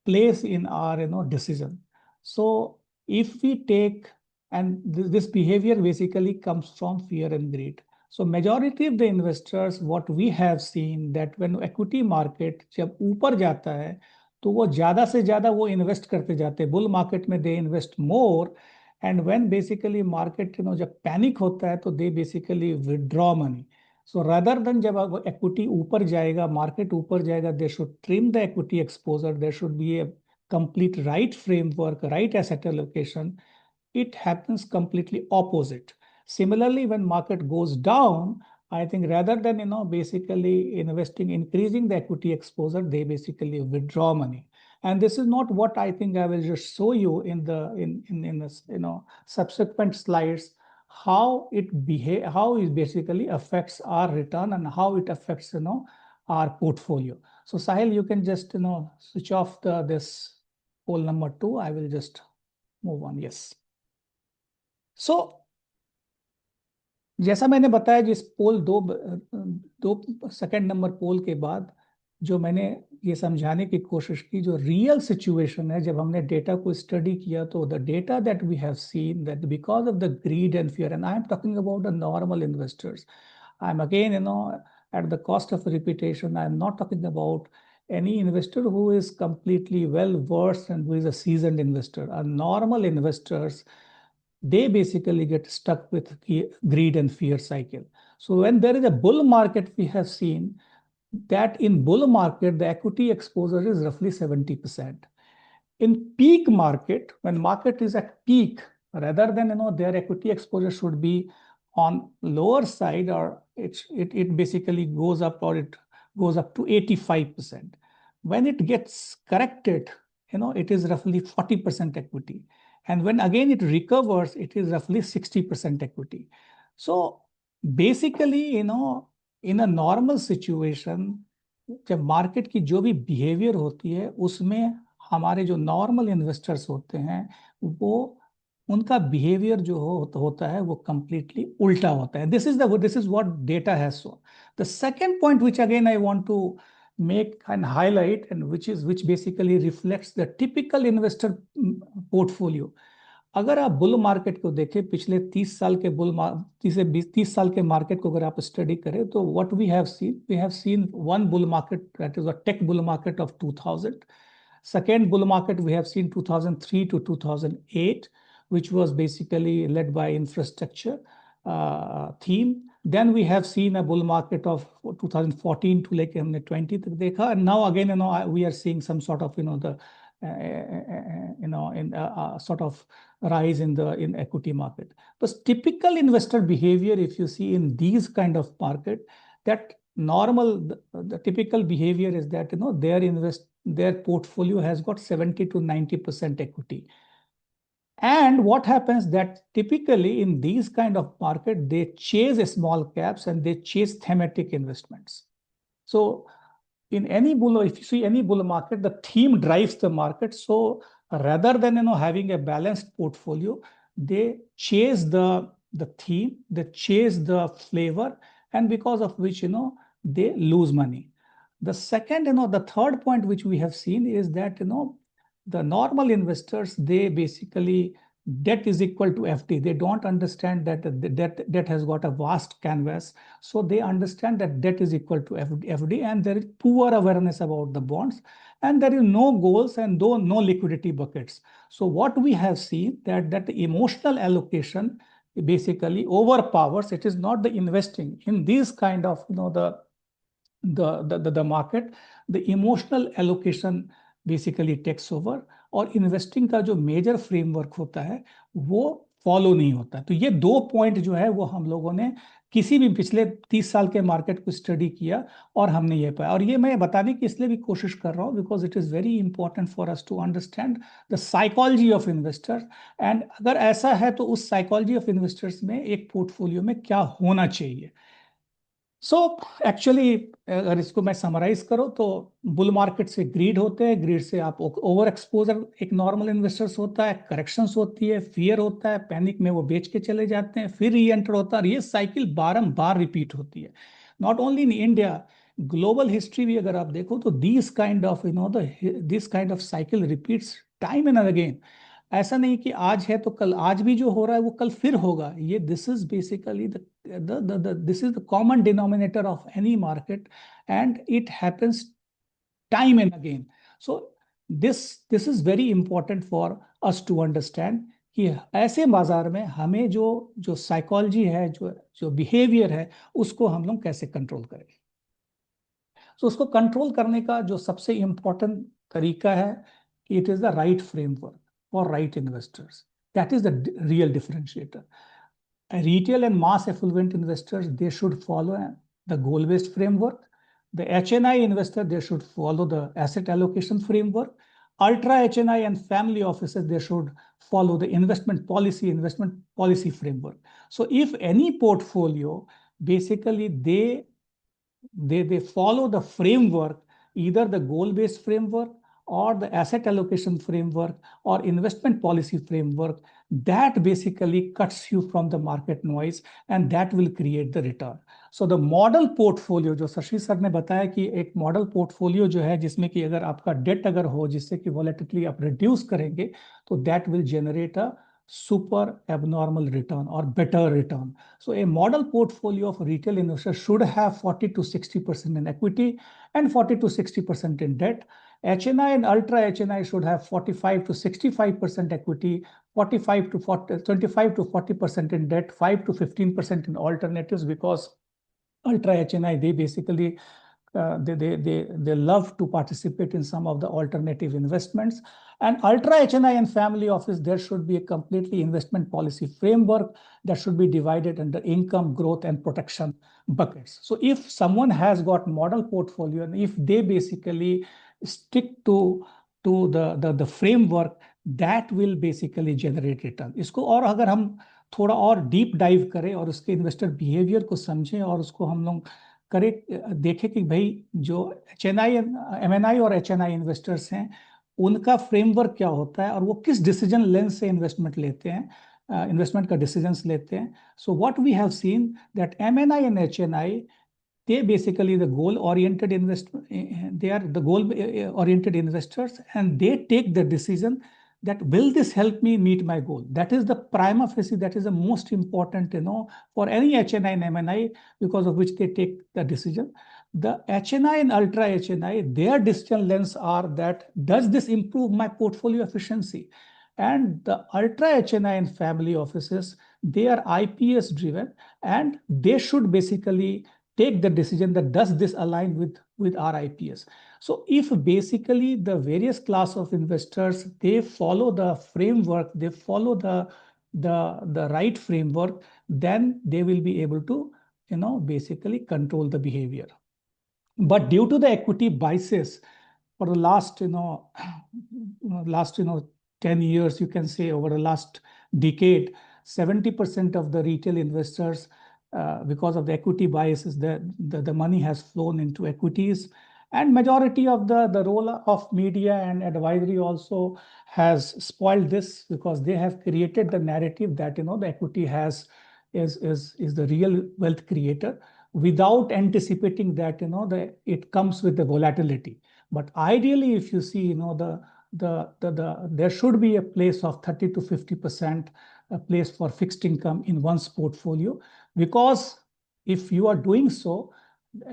place in our decision. So if we take, and this behavior basically comes from fear and greed. So majority of the investors, what we have seen that when equity market जब ऊपर जाता है तो वो ज़्यादा से ज़्यादा वो इन्वेस्ट करते जाते हैं, बुल मार्केट में they invest more, and when basically market जब पैनिक होता है तो they basically withdraw money. So rather than जब इक्विटी ऊपर जाएगा, मार्केट ऊपर जाएगा, they should trim the equity exposure, there should be a complete right framework, right asset allocation. It happens completely opposite. Similarly, when market goes down, I think rather than basically investing, increasing the equity exposure, they basically withdraw money. And this is not what I think I will just show you in the in this, subsequent slides, how it basically affects our return and how it affects our portfolio. So Sahil, you can just switch off this poll number 2. I will just move on. Yes. So जैसा मैंने बताया, जिस पोल दो second number पोल के बाद जो मैंने ये समझाने की कोशिश की, जो रियल सिचुएशन है, जब हमने डेटा को स्टडी किया तो the data that we have seen that because of the greed and fear, and I am talking about the normal investors, I am again at the cost of repetition, I am not talking about any investor who is completely well versed and who is a seasoned investor. A normal investors, they basically get stuck with greed and fear cycle. So when there is a bull market, we have seen that in bull market, the equity exposure is roughly 70%. In peak market, when market is at peak, rather than their equity exposure should be on lower side, or it basically goes up, or it goes up to 85%. When it gets corrected, it is roughly 40% equity. And when again it recovers, it is roughly 60% equity. So basically, in a normal situation, जब market की जो भी behaviour होती है उसमें हमारे जो normal investors होते हैं वो उनका बिहेवियर जो होता है वो कंप्लीटली उल्टा होता है. This is what data has shown. The second point which again I want to make and highlight, and which basically reflects the typical investor portfolio. अगर आप बुल मार्केट को देखें, पिछले 30 साल के 30 साल के मार्केट को अगर आप स्टडी करें तो what we have seen one bull market, that is a tech bull market of 2000. Second bull market we have seen 2003 to 2008, which was basically led by infrastructure theme. Then we have seen a bull market of 2014 to like 20 तक देखा, and now again we are seeing some sort of sort of rise in equity market. But typical investor behavior, if you see in these kind of market, that normal the typical behavior is that their portfolio has got 70 to 90% equity. And what happens that typically in these kind of market, they chase small caps and they chase thematic investments. So in any bull, if you see any bull market, the theme drives the market. So rather than having a balanced portfolio, they chase the theme, they chase the flavor, and because of which they lose money. The second, the third point which we have seen is that the normal investors, they basically debt is equal to FD. They don't understand that the debt has got a vast canvas. So they understand that debt is equal to FD, and there is poor awareness about the bonds, and there is no goals and no liquidity buckets. So what we have seen that the emotional allocation basically overpowers. It is not the investing in these kind of the market. The emotional allocation basically takes over, और investing का जो major framework होता है वो follow नहीं होता. तो ये दो पॉइंट जो है वो हम लोगों ने किसी भी पिछले 30 साल के मार्केट को स्टडी किया और हमने ये पाया. और ये मैं बताने की इसलिए भी कोशिश कर रहा हूँ because it is very important for us to understand the psychology of investors. And अगर ऐसा है तो उस साइकोलॉजी ऑफ इन्वेस्टर्स में एक पोर्टफोलियो में क्या होना चाहिए. सो एक्चुअली अगर इसको मैं समराइज करूं तो बुल मार्केट से ग्रीड होते हैं, ग्रीड से आप ओवर एक्सपोजर एक नॉर्मल इन्वेस्टर्स होता है, करेक्शंस होती है, फियर होता है, पैनिक में वो बेच के चले जाते हैं, फिर री एंटर होता है, और ये साइकिल बारंबार रिपीट होती है. Not only in India, global history भी अगर आप देखो तो this kind of cycle repeats time and again. ऐसा नहीं कि आज है तो कल, आज भी जो हो रहा है वो कल फिर होगा. ये this is basically this is the common denominator of any market, and it happens time and again. So this is very important for us to understand कि ऐसे बाजार में हमें जो साइकोलॉजी है, जो बिहेवियर है, उसको हम लोग कैसे कंट्रोल करें. तो उसको कंट्रोल करने का जो सबसे इंपॉर्टेंट तरीका है कि it is the right framework for right investors. That is the real differentiator. Retail and mass affluent investors, they should follow the goal-based framework. The HNI investor, they should follow the asset allocation framework. Ultra HNI and family offices, they should follow the investment policy framework. So if any portfolio, basically they follow the framework, either the goal-based framework or the asset allocation framework or investment policy framework, that basically cuts you from the market noise and that will create the return. So the model portfolio, जो Shashi sir ने बताया कि एक model portfolio जो है जिसमें कि अगर आपका डेट अगर हो जिससे कि वॉलेटिलिटी आप रिड्यूस करेंगे तो that will generate a super abnormal return or better return. So a model portfolio of retail investors should have 40 to 60% in equity and 40 to 60% in debt. HNI and ultra HNI should have 45 to 65% equity, 25 to 40% in debt, 5 to 15% in alternatives, because ultra HNI, they basically they love to participate in some of the alternative investments. And ultra HNI and family office, there should be a completely investment policy framework that should be divided under income, growth, and protection buckets. So if someone has got model portfolio and if they basically stick to the framework, that will basically generate return. इसको और अगर हम थोड़ा और deep dive करें और उसके investor behaviour को समझें और उसको हम लोग करें, देखें कि भाई जो HNI MNI और HNI इन्वेस्टर्स हैं उनका फ्रेमवर्क क्या होता है और वो किस डिसीजन लेंस से इन्वेस्टमेंट लेते हैं, इन्वेस्टमेंट का डिसीजंस लेते हैं. So what we have seen that MNI and HNI, they basically the goal oriented they are the goal oriented investors, and they take the decision that will this help me meet my goal. That is the prima facie, that is the most important, for any HNI and MNI, because of which they take the decision. The HNI and ultra HNI, their decision lens are that does this improve my portfolio efficiency? And the ultra HNI and family offices, they are IPS driven, and they should basically take the decision that does this align with our IPS. So if basically the various class of investors, they follow the framework, they follow the right framework, then they will be able to, basically control the behavior. But due to the equity biases for the last, 10 years, you can say over the last decade, 70% of the retail investors, because of the equity biases, the money has flown into equities. And majority of the role of media and advisory also has spoiled this, because they have created the narrative that, the equity is the real wealth creator, without anticipating that, it comes with the volatility. But ideally, if you see, there should be a place of 30 to 50%, a place for fixed income in one's portfolio, because if you are doing so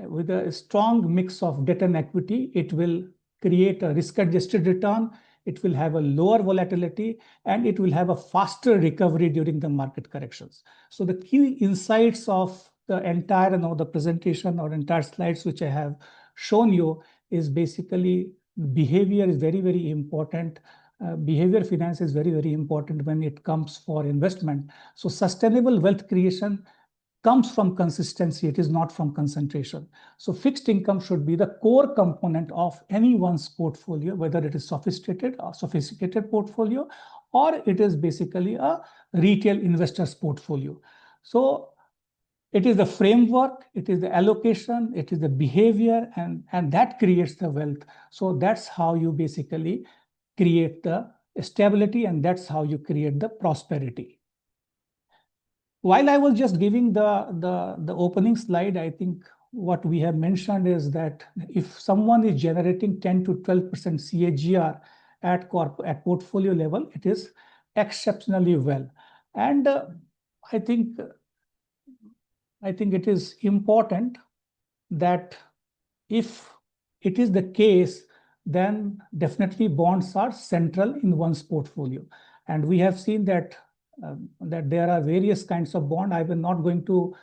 with a strong mix of debt and equity, it will create a risk-adjusted return, it will have a lower volatility, and it will have a faster recovery during the market corrections. So the key insights of the entire, the presentation or entire slides which I have shown you is basically behavior is very, very important. Behavior finance is very, very important when it comes for investment. So sustainable wealth creation comes from consistency, it is not from concentration. So fixed income should be the core component of anyone's portfolio, whether it is sophisticated portfolio or it is basically a retail investor's portfolio. So it is the framework, it is the allocation, it is the behavior, and that creates the wealth. So that's how you basically create the stability, and that's how you create the prosperity. While I was just giving the opening slide, I think what we have mentioned is that if someone is generating 10 to 12% CAGR at portfolio level, it is exceptionally well. And I think it is important that if it is the case, then definitely bonds are central in one's portfolio. And we have seen that there are various kinds of bond. I will not going to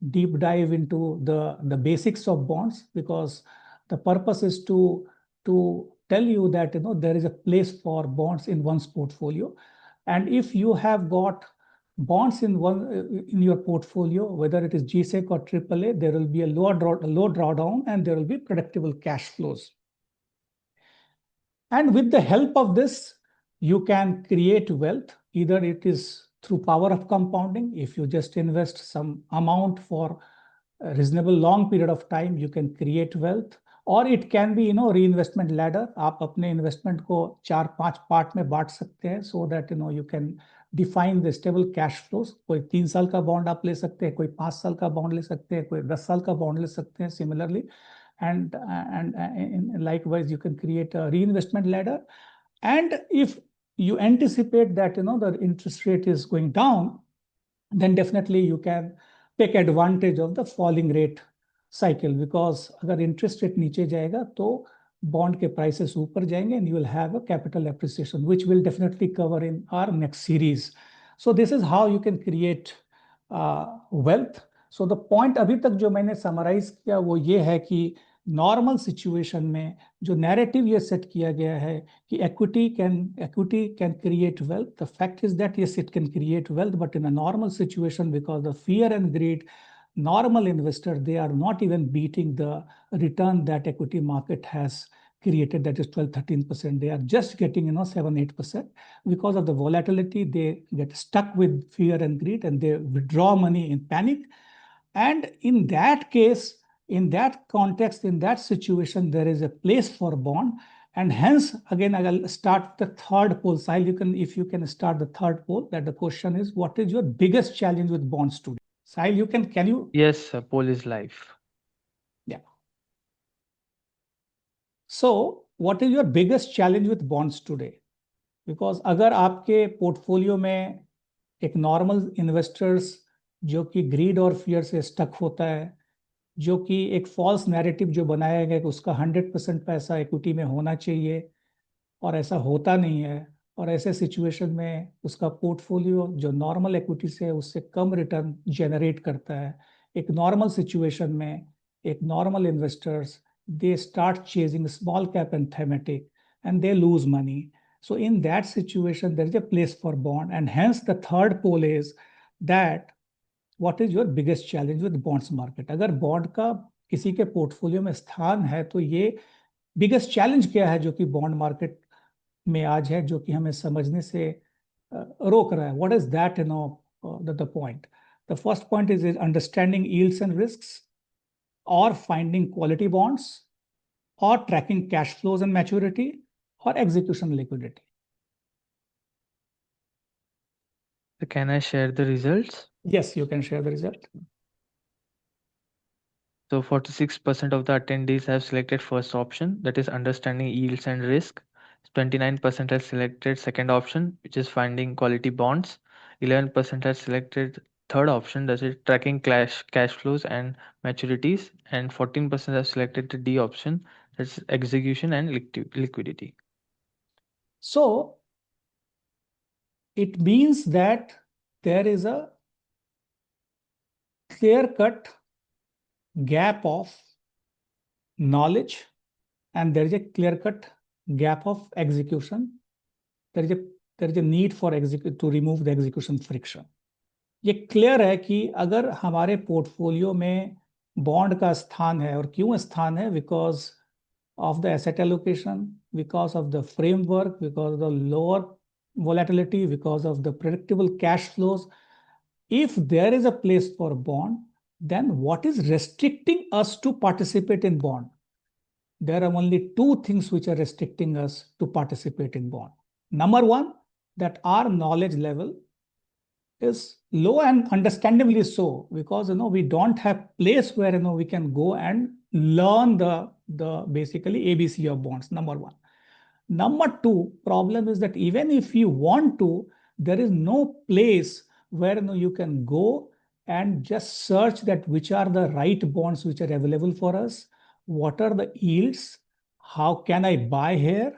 deep dive into the basics of bonds, because the purpose is to tell you that there is a place for bonds in one's portfolio. And if you have got bonds in your portfolio, whether it is GSEC or AAA, there will be a low drawdown and there will be predictable cash flows. And with the help of this, you can create wealth. Either it is through power of compounding. If you just invest some amount for a reasonable long period of time, you can create wealth. और it can be reinvestment ladder. आप अपने investment को 4-5 part में बांट सकते हैं, so that you can define the stable cash flows. कोई 3 साल का बॉन्ड आप ले सकते हैं, कोई 5 साल का बॉन्ड ले सकते हैं, कोई 10 साल का बॉन्ड ले सकते हैं similarly. And likewise, you can create a reinvestment ladder. And if you anticipate that the interest rate is going down, then definitely you can take advantage of the falling rate cycle, because अगर interest rate नीचे जाएगा तो bond के prices ऊपर जाएंगे, and you will have a capital appreciation, which we'll definitely cover in our next series. So this is how you can create wealth. So the point अभी तक जो मैंने summarize किया वो ये है कि नॉर्मल सिचुएशन में जो नैरेटिव ये सेट किया गया है कि equity can create wealth. The fact is that yes, it can create wealth, but in a normal situation, because of fear and greed, normal investors, they are not even beating the return that equity market has created, that is 12-13%. They are just getting 7-8%. Because of the volatility, they get stuck with fear and greed and they withdraw money in panic. And in that case, in that context, in that situation, there is a place for bond. And hence, again, I will start the third poll. Sahil, if you can start the third poll, that the question is, what is your biggest challenge with bonds today? Sahil, can you? Yes, poll is live. Yeah. So, what is your biggest challenge with bonds today? Because अगर आपके portfolio में एक normal investors जो कि greed और fear से stuck होता है, जो कि एक फॉल्स नैरेटिव जो बनाया गया कि उसका 100% पैसा इक्विटी में होना चाहिए और ऐसा होता नहीं है, और ऐसे सिचुएशन में उसका पोर्टफोलियो जो नॉर्मल इक्विटी से उससे कम रिटर्न जनरेट करता है, एक नॉर्मल सिचुएशन में एक normal investors they start chasing small cap and thematic and they lose money. So in that situation, there is a place for bond, and hence the third poll is that what is your biggest challenge with bonds market? अगर bond का किसी के portfolio में स्थान है तो ये biggest challenge क्या है जो कि बॉन्ड मार्केट में आज है, जो कि हमें समझने से रोक रहा है. What is that? The point. The first point is understanding yields and risks, or finding quality bonds, or tracking cash flows and maturity, or execution liquidity. Can I share the results? Yes, you can share the result. So 46% of the attendees have selected first option, that is understanding yields and risk. 29% have selected second option, which is finding quality bonds. 11% have selected third option, that is tracking cash flows and maturities. And 14% have selected the D option, that's execution and liquidity. So it means that there is a clear-cut gap of knowledge and there is a clear-cut gap of execution. There is a need for to remove the execution friction. ये clear है कि अगर हमारे portfolio में bond का स्थान है, और क्यों स्थान है, because of the asset allocation, because of the framework, because of the lower volatility, because of the predictable cash flows. If there is a place for bond, then what is restricting us to participate in bond? There are only two things which are restricting us to participate in bond. Number one, that our knowledge level is low, and understandably so, because we don't have place where we can go and learn the basically ABC of bonds. Number one. Number two problem is that even if you want to, there is no place where you can go and just search that which are the right bonds which are available for us, what are the yields, how can I buy here,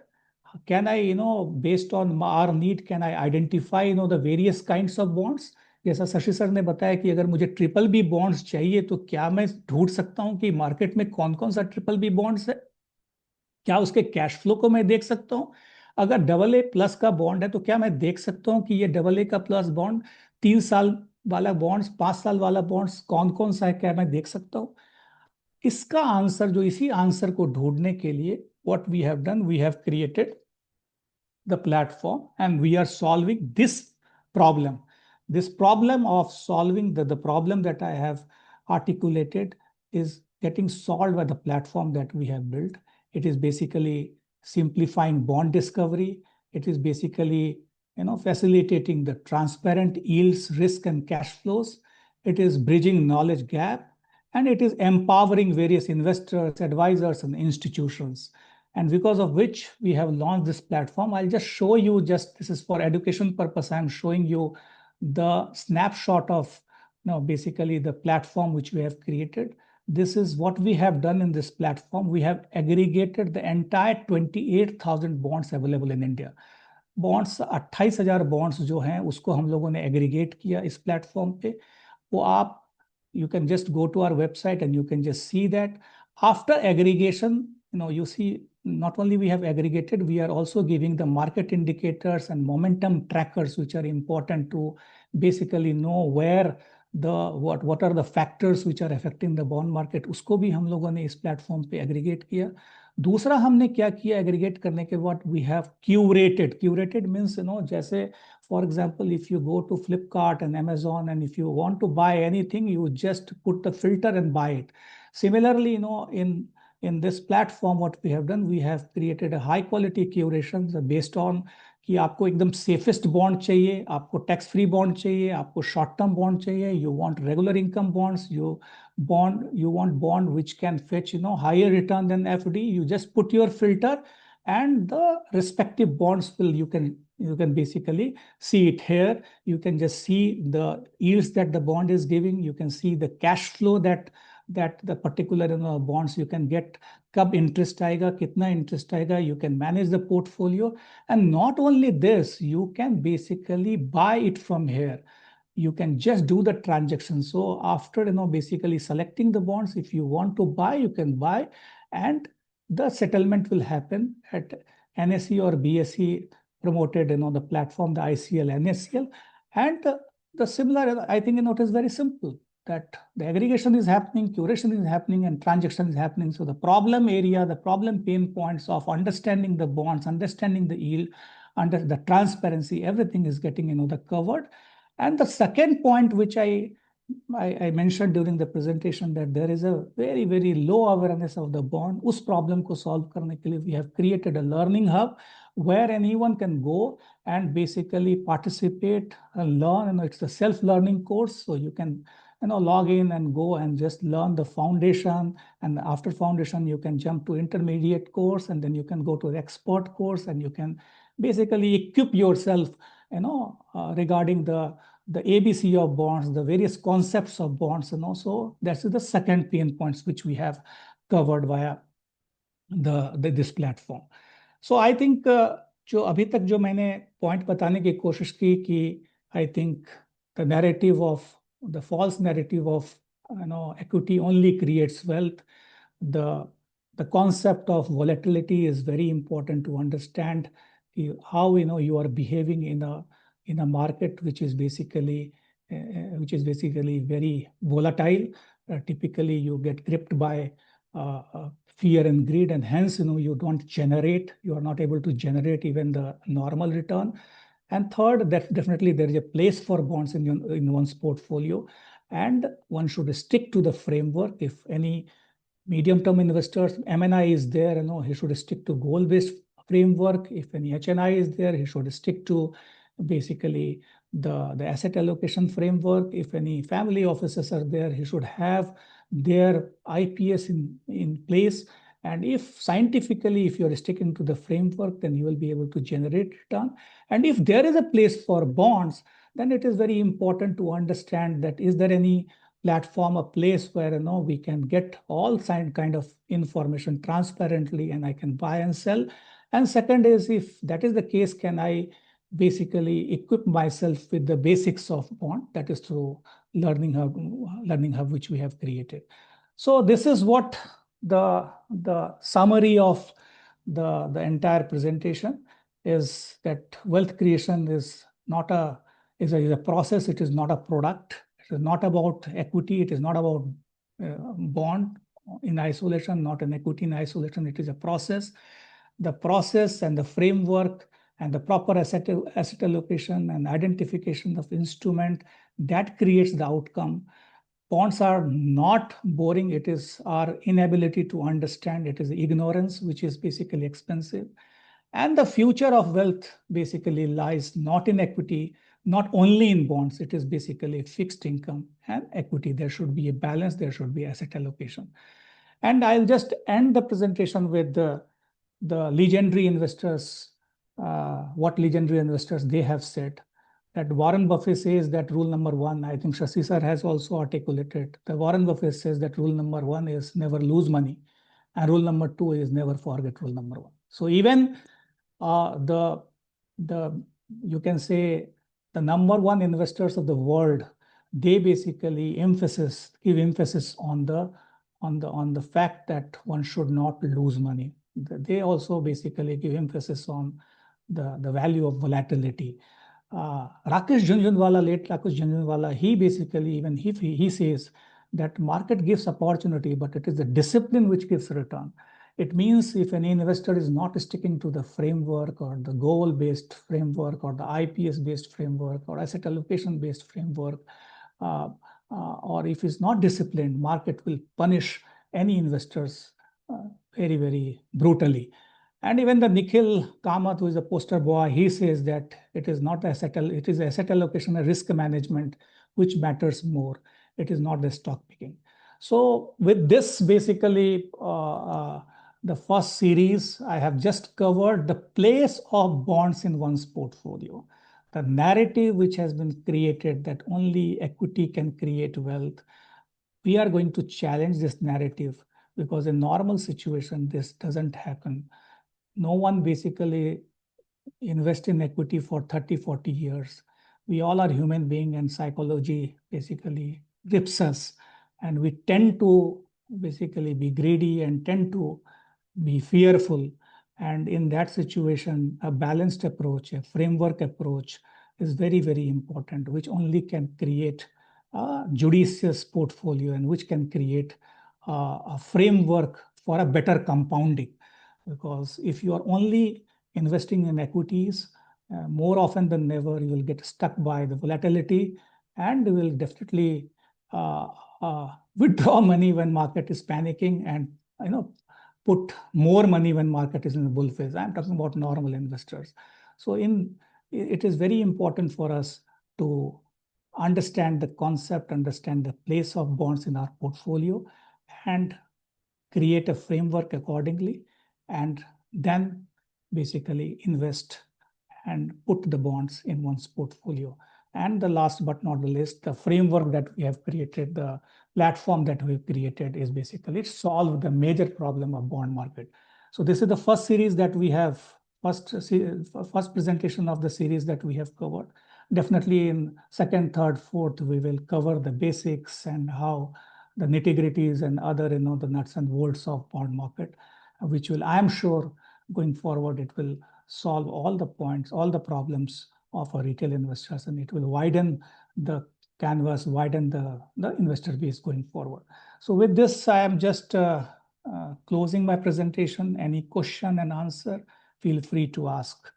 can I, based on our need, can I identify, the various kinds of bonds. जैसा Shashi sir ने बताया कि अगर मुझे triple B bonds चाहिए तो क्या मैं ढूंढ सकता हूं कि मार्केट में कौन कौन सा ट्रिपल बी बॉन्ड्स है, क्या उसके कैश फ्लो को मैं देख सकता हूं. अगर डबल ए प्लस का बॉन्ड है तो क्या मैं देख सकता हूं कि ये डबल ए का प्लस बॉन्ड 3 साल वाला बॉन्ड्स, 5 साल वाला बॉन्ड्स कौन कौन सा है, क्या मैं देख सकता हूं. इसका आंसर, जो इसी आंसर को ढूंढने के लिए what we have done, we have created the platform and we are solving this problem. This problem of solving the problem that I have articulated is getting solved by the platform that we have built. It is basically simplifying bond discovery. It is basically facilitating the transparent yields, risk, and cash flows. It is bridging knowledge gap, and it is empowering various investors, advisors, and institutions. And because of which we have launched this platform. I'll just show you, this is for education purpose. I'm showing you the snapshot of basically the platform which we have created. This is what we have done in this platform. We have aggregated the entire 28,000 bonds available in India. Bonds 28,000 bonds जो हैं उसको हम लोगों ने aggregate किया इस platform पे. वो आप, you can just go to our website and you can just see that. After aggregation, you see, not only we have aggregated, we are also giving the market indicators and momentum trackers, which are important to basically know where what are the factors which are affecting the bond market. उसको भी हम लोगों ने इस platform पे aggregate किया. दूसरा हमने क्या किया aggregate करने के बाद, we have curated means जैसे for example, if you go to Flipkart and Amazon and if you want to buy anything, you just put the filter and buy it. Similarly, in this platform, what we have done, we have created a high quality curation based on कि आपको एकदम safest bond चाहिए, आपको tax free bond चाहिए, आपको short term bond चाहिए, you want regular income bonds, you want bond which can fetch higher return than FD. You just put your filter and the respective bonds will, you can basically see it here. You can just see the yields that the bond is giving. You can see the cash flow that the particular bonds you can get, कब interest आएगा, कितना interest आएगा. You can manage the portfolio, and not only this, you can basically buy it from here. You can just do the transaction. So after basically selecting the bonds, if you want to buy, you can buy, and the settlement will happen at NSE or BSE promoted the platform, the ICL, NSCL, and the similar. I think it is very simple that the aggregation is happening, curation is happening, and transaction is happening. So the problem area, the problem pain points of understanding the bonds, understanding the yield, under the transparency, everything is getting covered. And the second point, which I mentioned during the presentation, that there is a very, very low awareness of the bond. Us problem ko solve karne ke liye we have created a learning hub where anyone can go and basically participate and learn. It's a self-learning course, so you can log in and go and just learn the foundation. And after foundation, you can jump to intermediate course, and then you can go to the expert course, and you can basically equip yourself, regarding the ABC of bonds, the various concepts of bonds, So that's the second pain points which we have covered via this platform. So I think जो अभी तक जो मैंने point बताने की कोशिश की कि I think the narrative of the false narrative of equity only creates wealth. The concept of volatility is very important to understand how you are behaving in a market which is basically very volatile. Typically, you get gripped by fear and greed, and hence you don't generate. You are not able to generate even the normal return. And third, that definitely there is a place for bonds in one's portfolio, and one should stick to the framework. If any medium-term investors, MNI is there, he should stick to goal-based framework. If any HNI is there, he should stick to basically the asset allocation framework. If any family offices are there, he should have their IPS in place. And if scientifically, if you're sticking to the framework, then you will be able to generate return. And if there is a place for bonds, then it is very important to understand that is there any platform, a place where we can get all kind of information transparently and I can buy and sell. And second is, if that is the case, can I basically equip myself with the basics of bond, that is through learning hub which we have created. So this is what the summary of the entire presentation is, that wealth creation is not a process. It is not a product. It is not about equity. It is not about bond in isolation, not an equity in isolation. It is a process. The process and the framework and the proper asset allocation and identification of instrument that creates the outcome. Bonds are not boring. It is our inability to understand. It is ignorance, which is basically expensive. And the future of wealth basically lies not in equity, not only in bonds. It is basically fixed income and equity. There should be a balance. There should be asset allocation. And I'll just end the presentation with the legendary investors, what legendary investors they have said. That Warren Buffett says that rule number one, I think Shashi sir has also articulated. The Warren Buffett says that rule number one is never lose money. And rule number two is never forget rule number one. So even you can say the number one investors of the world, they basically give emphasis on the fact that one should not lose money. They also basically give emphasis on the value of volatility. Rakesh Jhunjhunwala, late Rakesh Jhunjhunwala, he basically, even he says that market gives opportunity, but it is the discipline which gives return. It means if any investor is not sticking to the framework or the goal-based framework or the IPS-based framework or asset allocation-based framework, or if it's not disciplined, market will punish any investors very, very brutally. And even the Nikhil Kamath, who is a poster boy, he says that it is not asset allocation and risk management which matters more. It is not the stock picking. So with this, basically, the first series, I have just covered the place of bonds in one's portfolio. The narrative which has been created that only equity can create wealth. We are going to challenge this narrative because in normal situation, this doesn't happen. No one basically invest in equity for 30, 40 years. We all are human beings and psychology basically rips us. And we tend to basically be greedy and tend to be fearful. And in that situation, a balanced approach, a framework approach is very, very important, which only can create a judicious portfolio and which can create a framework for a better compounding. Because if you are only investing in equities, more often than never, you will get stuck by the volatility and you will definitely withdraw money when market is panicking and put more money when market is in the bull phase. I'm talking about normal investors. So it is very important for us to understand the concept, understand the place of bonds in our portfolio, and create a framework accordingly, and then basically invest and put the bonds in one's portfolio. And the last but not the least, the framework that we have created, the platform that we've created is basically solve the major problem of bond market. So this is the first series that we have, first presentation of the series that we have covered. Definitely in second, third, fourth, we will cover the basics and how the nitty-gritties and other, the nuts and bolts of bond market, which will, I am sure, going forward, it will solve all the points, all the problems of our retail investors, and it will widen the canvas, widen the investor base going forward. So with this, I am just closing my presentation. Any question and answer, feel free to ask.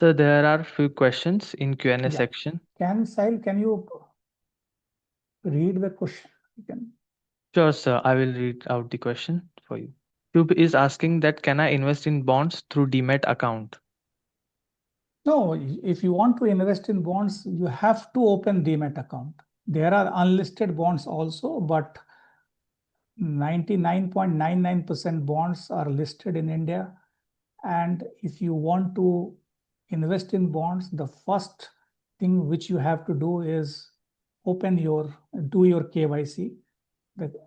So there are few questions in Q&A section. Sahil, can you read the question? Sure, sir. I will read out the question for you. Shubh is asking that, can I invest in bonds through Demat account? No, if you want to invest in bonds, you have to open Demat account. There are unlisted bonds also, but 99.99% bonds are listed in India. And if you want to invest in bonds, the first thing which you have to do is do your KYC.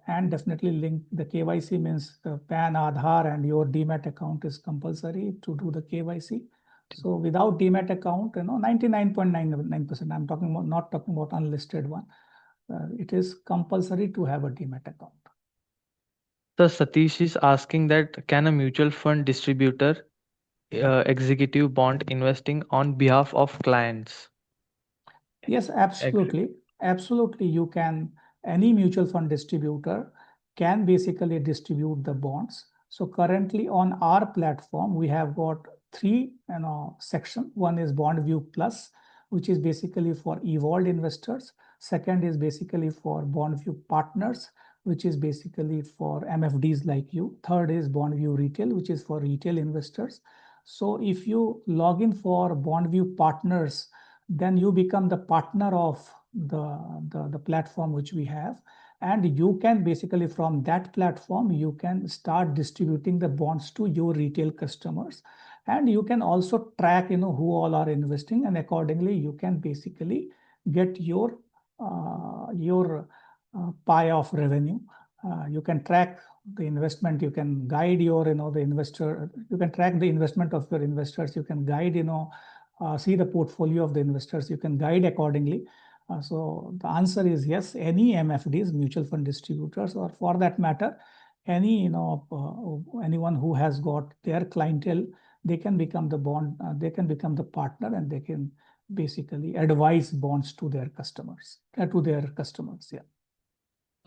And definitely link the KYC means the PAN, Aadhaar, and your Demat account is compulsory to do the KYC. So without Demat account, 99.99%, I'm talking about, not talking about unlisted one. It is compulsory to have a Demat account. So Satish is asking that can a mutual fund distributor executive bond investing on behalf of clients? Yes, absolutely. Absolutely, you can. Any mutual fund distributor can basically distribute the bonds. So currently on our platform, we have got three section. One is BondView Plus, which is basically for evolved investors. Second is basically for BondView Partners, which is basically for MFDs like you. Third is BondView Retail, which is for retail investors. So if you log in for BondView Partners, then you become the partner of the platform which we have. And you can basically, from that platform, you can start distributing the bonds to your retail customers. And you can also track, who all are investing, and accordingly, you can basically get your pie of revenue. You can track the investment. You can guide your, the investor. You can track the investment of your investors. You can guide, see the portfolio of the investors. You can guide accordingly. So the answer is yes. Any MFDs, mutual fund distributors, or for that matter, any anyone who has got their clientele, they can become the partner, and they can basically advise bonds to their customers. Yeah.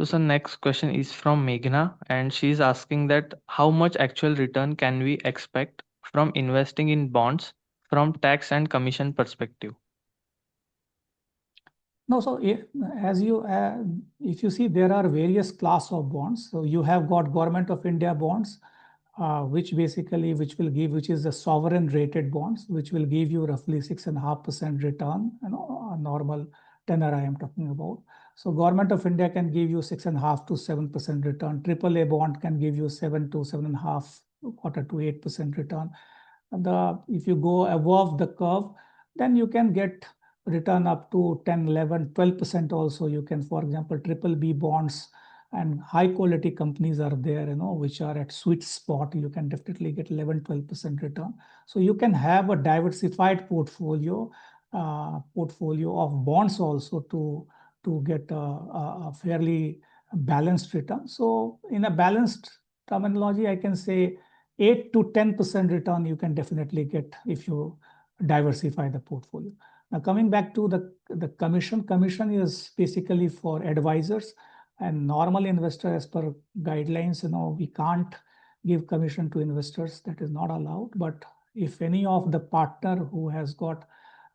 So next question is from Meghna, and she is asking that how much actual return can we expect from investing in bonds from tax and commission perspective? No, so as you, if you see, there are various class of bonds. So you have got Government of India bonds, which is the sovereign rated bonds, which will give you roughly 6.5% return, a normal tenor I am talking about. So Government of India can give you 6.5 to 7% return. AAA bond can give you 7 to 7.5, quarter to 8% return. If you go above the curve, then you can get return up to 10, 11, 12% also. You can, for example, BBB bonds and high quality companies are there, which are at sweet spot. You can definitely get 11, 12% return. So you can have a diversified portfolio of bonds also to get a fairly balanced return. So in a balanced terminology, I can say 8 to 10% return you can definitely get if you diversify the portfolio. Now coming back to the commission is basically for advisors and normal investor. As per guidelines, we can't give commission to investors. That is not allowed. But if any of the partner who has got,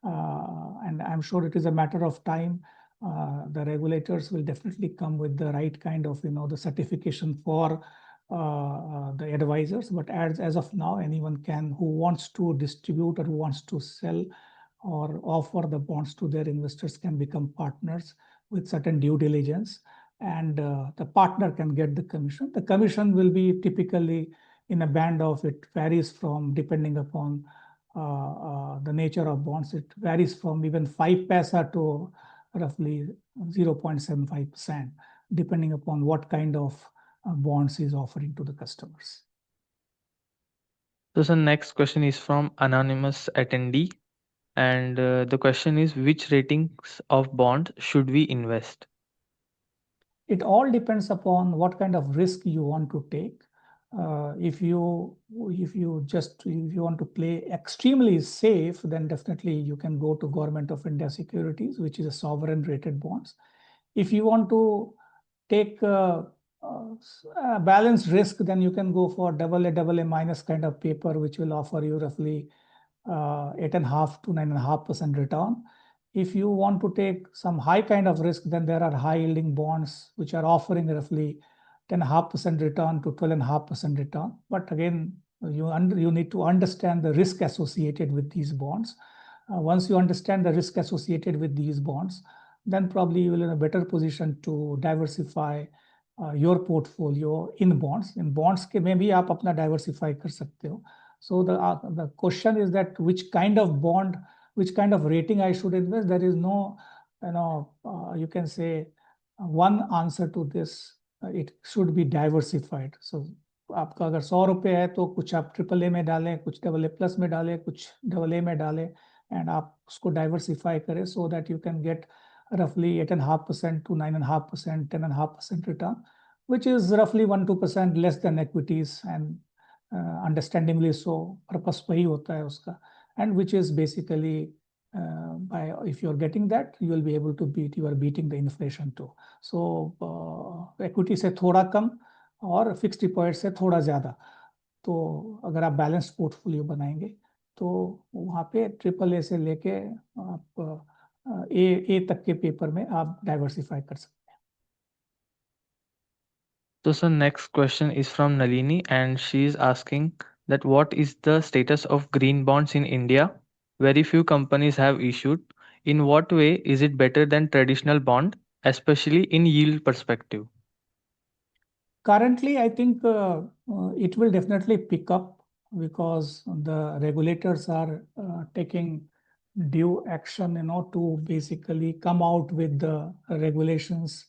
and I'm sure it is a matter of time, the regulators will definitely come with the right kind of, the certification for the advisors. But as of now, anyone who wants to distribute or who wants to sell or offer the bonds to their investors can become partners with certain due diligence, and the partner can get the commission. The commission will be typically in a band of, it varies from, depending upon the nature of bonds, it varies from even 5 paisa to roughly 0.75%, depending upon what kind of bonds is offering to the customers. So the next question is from anonymous attendee, and the question is, which ratings of bonds should we invest? It all depends upon what kind of risk you want to take. If you want to play extremely safe, then definitely you can go to Government of India securities, which is a sovereign rated bonds. If you want to take a balanced risk, then you can go for AA minus kind of paper, which will offer you roughly 8.5 to 9.5% return. If you want to take some high kind of risk, then there are high yielding bonds which are offering roughly 10.5% return to 12.5% return. But again, you need to understand the risk associated with these bonds. Once you understand the risk associated with these bonds, then probably you will be in a better position to diversify your portfolio in bonds. In bonds के में भी आप अपना diversify कर सकते हो. So the question is that which kind of bond, which kind of rating I should invest. There is no, you can say one answer to this. It should be diversified. So आपका अगर 100 रुपये है तो कुछ आप AAA में डालें, कुछ AA+ में डालें, कुछ AA में डालें, and आप उसको diversify करें so that you can get roughly 8.5% to 9.5%, 10.5% return, which is roughly 1-2% less than equities, and understandingly so. Purpose वही होता है उसका, and which is basically by if you're getting that, you will be able to beat. You are beating the inflation too. So equity से थोड़ा कम और fixed deposit से थोड़ा ज़्यादा. तो अगर आप balanced portfolio बनाएंगे तो वहाँ पे AAA से लेके आप ए तक के पेपर में आप डाइवर्सिफाई कर सकते हैं. So, sir, next question is from Nalini, and she is asking that what is the status of green bonds in India? Very few companies have issued. In what way is it better than traditional bond, especially in yield perspective? Currently, I think it will definitely pick up because the regulators are taking due action, to basically come out with the regulations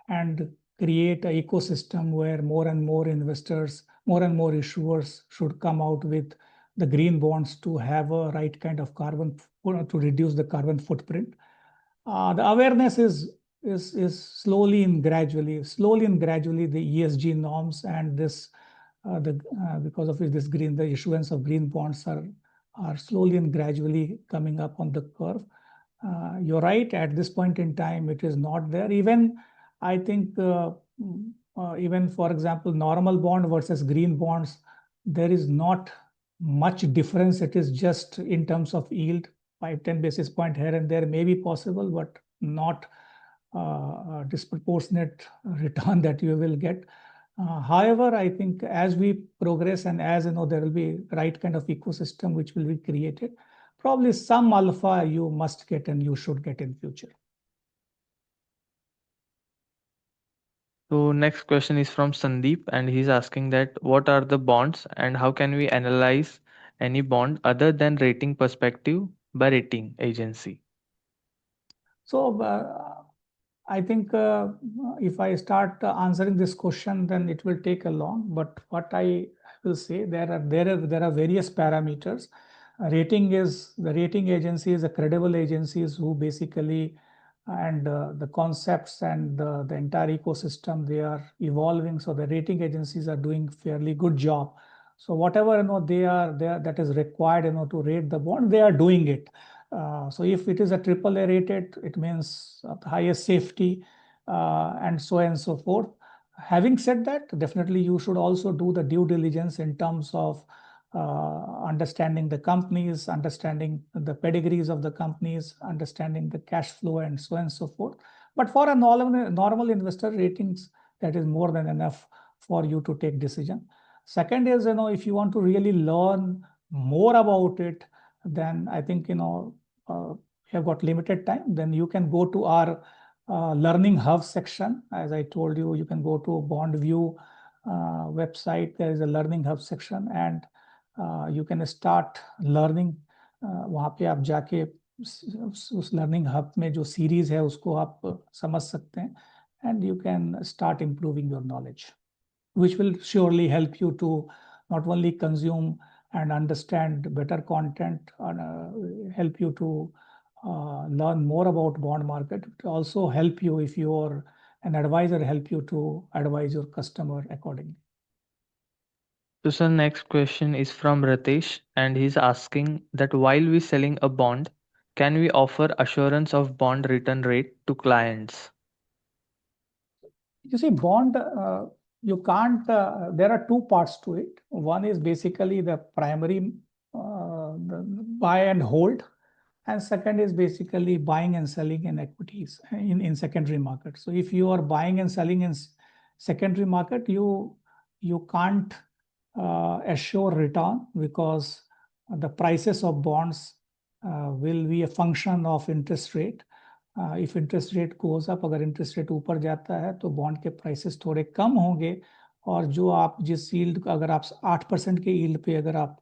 and create an ecosystem where more and more investors, more and more issuers should come out with the green bonds to have a right kind of carbon, to reduce the carbon footprint. The awareness is slowly and gradually the ESG norms and this because of this the issuance of green bonds are slowly and gradually coming up on the curve. You're right, at this point in time it is not there. Even I think even for example normal bond versus green bonds, there is not much difference. It is just in terms of yield, 5-10 basis point here and there may be possible, but not disproportionate return that you will get. However, I think as we progress and as there will be right kind of ecosystem which will be created, probably some alpha you must get and you should get in future. So next question is from Sandeep, and he's asking that what are the bonds and how can we analyze any bond other than rating perspective by rating agency? So I think if I start answering this question, then it will take a long. But what I will say, there are various parameters. The rating agencies, the credible agencies who basically and the concepts and the entire ecosystem, they are evolving. So the rating agencies are doing fairly good job. So whatever they are that is required to rate the bond, they are doing it. So if it is a AAA rated, it means the highest safety and so on and so forth. Having said that, definitely you should also do the due diligence in terms of understanding the companies, understanding the pedigrees of the companies, understanding the cash flow and so on and so forth. But for a normal investor, ratings, that is more than enough for you to take decision. Second is, if you want to really learn more about it, then I think, you have got limited time, then you can go to our learning hub section. As I told you, you can go to BondView website. There is a learning hub section and you can start learning. वहाँ पे आप जाके उस learning hub में जो series है उसको आप समझ सकते हैं, and you can start improving your knowledge, which will surely help you to not only consume and understand better content and help you to learn more about bond market. It will also help you if you're an advisor, help you to advise your customer accordingly. So, sir, next question is from Ritesh, and he's asking that while we selling a bond, can we offer assurance of bond return rate to clients? You see, bond, you can't, there are two parts to it. One is basically the primary the buy and hold, and second is basically buying and selling in equities in secondary market. So if you are buying and selling in secondary market, you can't assure return because the prices of bonds will be a function of interest rate. If interest rate goes up, अगर interest rate ऊपर जाता है तो bond के prices थोड़े कम होंगे, और जो आप जिस यील्ड, अगर आप 8% के यील्ड पे अगर आप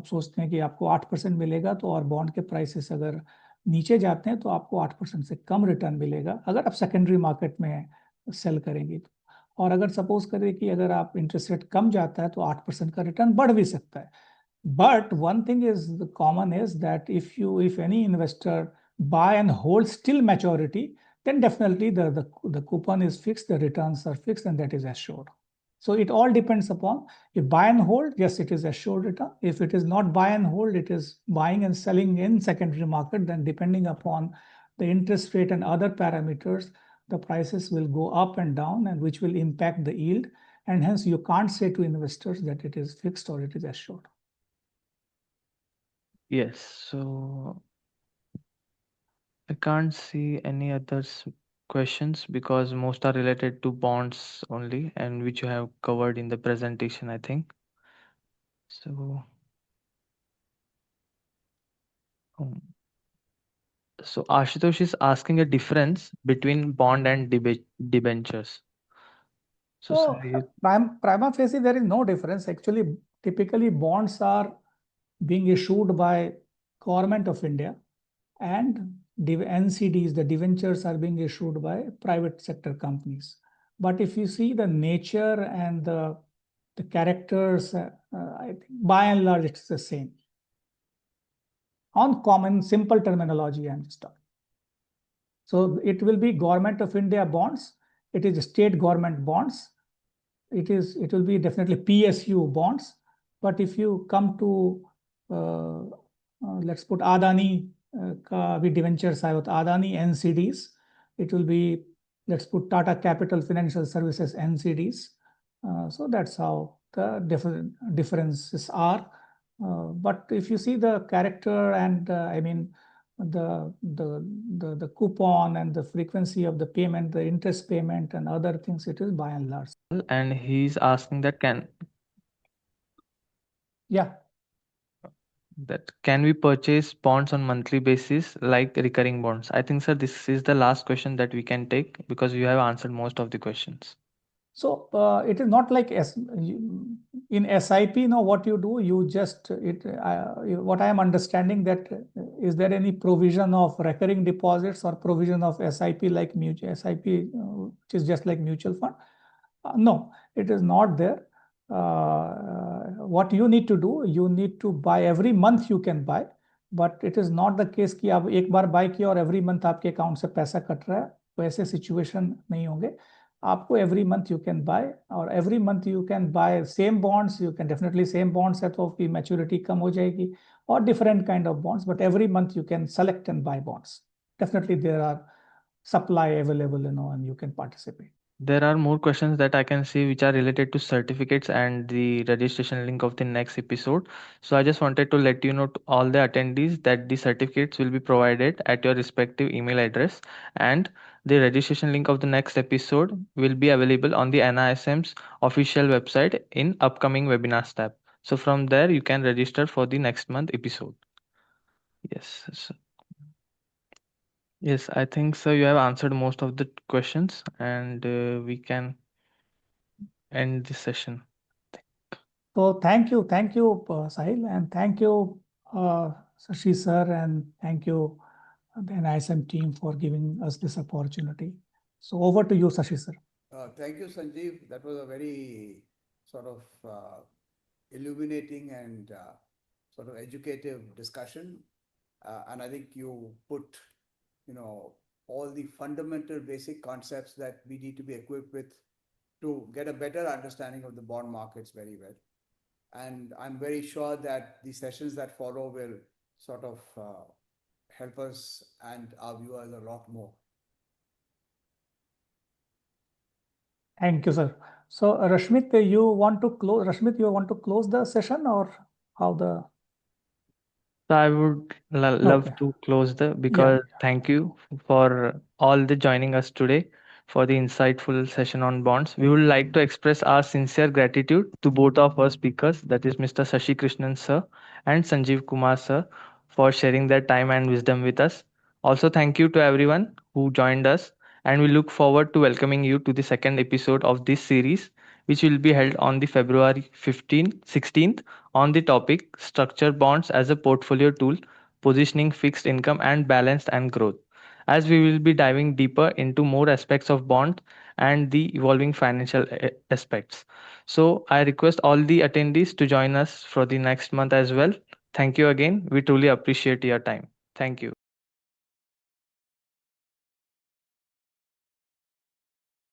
सोचते हैं कि आपको 8% मिलेगा, तो और बॉन्ड के प्राइसेस अगर नीचे जाते हैं तो आपको 8% से कम रिटर्न मिलेगा अगर आप सेकेंडरी मार्केट में सेल करेंगे तो। और अगर सपोज करें कि अगर आप इंटरेस्ट रेट कम जाता है तो 8% का रिटर्न बढ़ भी सकता है। But one thing is the common is that if any investor buy and hold till maturity, then definitely the coupon is fixed, the returns are fixed, and that is assured. So it all depends upon, if buy and hold, yes, it is assured return. If it is not buy and hold, it is buying and selling in secondary market, then depending upon the interest rate and other parameters, the prices will go up and down, and which will impact the yield. And hence you can't say to investors that it is fixed or it is assured. Yes, so I can't see any others questions because most are related to bonds only, and which you have covered in the presentation, I think. So, um, so Ashutosh is asking a difference between bond and debentures. So, So Sanjeev, prima facie, there is no difference. Actually, typically bonds are being issued by Government of India, and NCDs, the debentures, are being issued by private sector companies. But if you see the nature and the characters, I think by and large it's the same. On common simple terminology, I'm just talking. So it will be Government of India bonds. It is state government bonds. It will be definitely PSU bonds. But if you come to let's put Adani का भी debentures आए, Adani NCDs, it will be, let's put Tata Capital Financial Services NCDs. So that's how the differences are. But if you see the character and I mean the coupon and the frequency of the payment, the interest payment and other things, it is by and large. and he's asking that Yeah. Can we purchase bonds on monthly basis like recurring bonds? I think, sir, this is the last question that we can take because you have answered most of the questions. So it is not like in SIP. Now what you do, you just what I am understanding, that is there any provision of recurring deposits or provision of SIP like mutual SIP, which is just like mutual fund? No, it is not there. What you need to do, you need to buy every month. You can buy, but it is not the case कि आप एक बार buy किया और every month आपके account से पैसा cut रहा है, वैसे situation नहीं होंगे. आपको every month you can buy, और every month you can buy same bonds. You can definitely same bonds है तो आपकी maturity कम हो जाएगी, or different kind of bonds, but every month you can select and buy bonds. Definitely there are supply available, and you can participate. There are more questions that I can see which are related to certificates and the registration link of the next episode. So I just wanted to let you know to all the attendees that the certificates will be provided at your respective email address, and the registration link of the next episode will be available on the NISM's official website in upcoming webinars tab. So from there you can register for the next month episode. Yes. Yes, I think so. You have answered most of the questions, and we can end this session. So thank you, Sahil, and thank you, Sashi sir, and thank you, the NISM team, for giving us this opportunity. So over to you, Sashi sir. Thank you, Sanjeev. That was a very sort of illuminating and sort of educative discussion. And I think you put, all the fundamental basic concepts that we need to be equipped with to get a better understanding of the bond markets very well. And I'm very sure that the sessions that follow will sort of help us and our viewers a lot more. Thank you, sir. So Rashmit, you want to close the session, or how the? So I would love Okay. to close because thank you for all the joining us today for the insightful session on bonds. We would like to express our sincere gratitude to both of our speakers, that is Mr. Sashi Krishnan sir and Sanjeev Kumar sir, for sharing their time and wisdom with us. Also, thank you to everyone who joined us, and we look forward to welcoming you to the second episode of this series, which will be held on the February 16th on the topic Structured Bonds as a Portfolio Tool, Positioning Fixed Income and Balanced and Growth, as we will be diving deeper into more aspects of bond and the evolving financial aspects. So, I request all the attendees to join us for the next month as well. Thank you again. We truly appreciate your time. Thank you.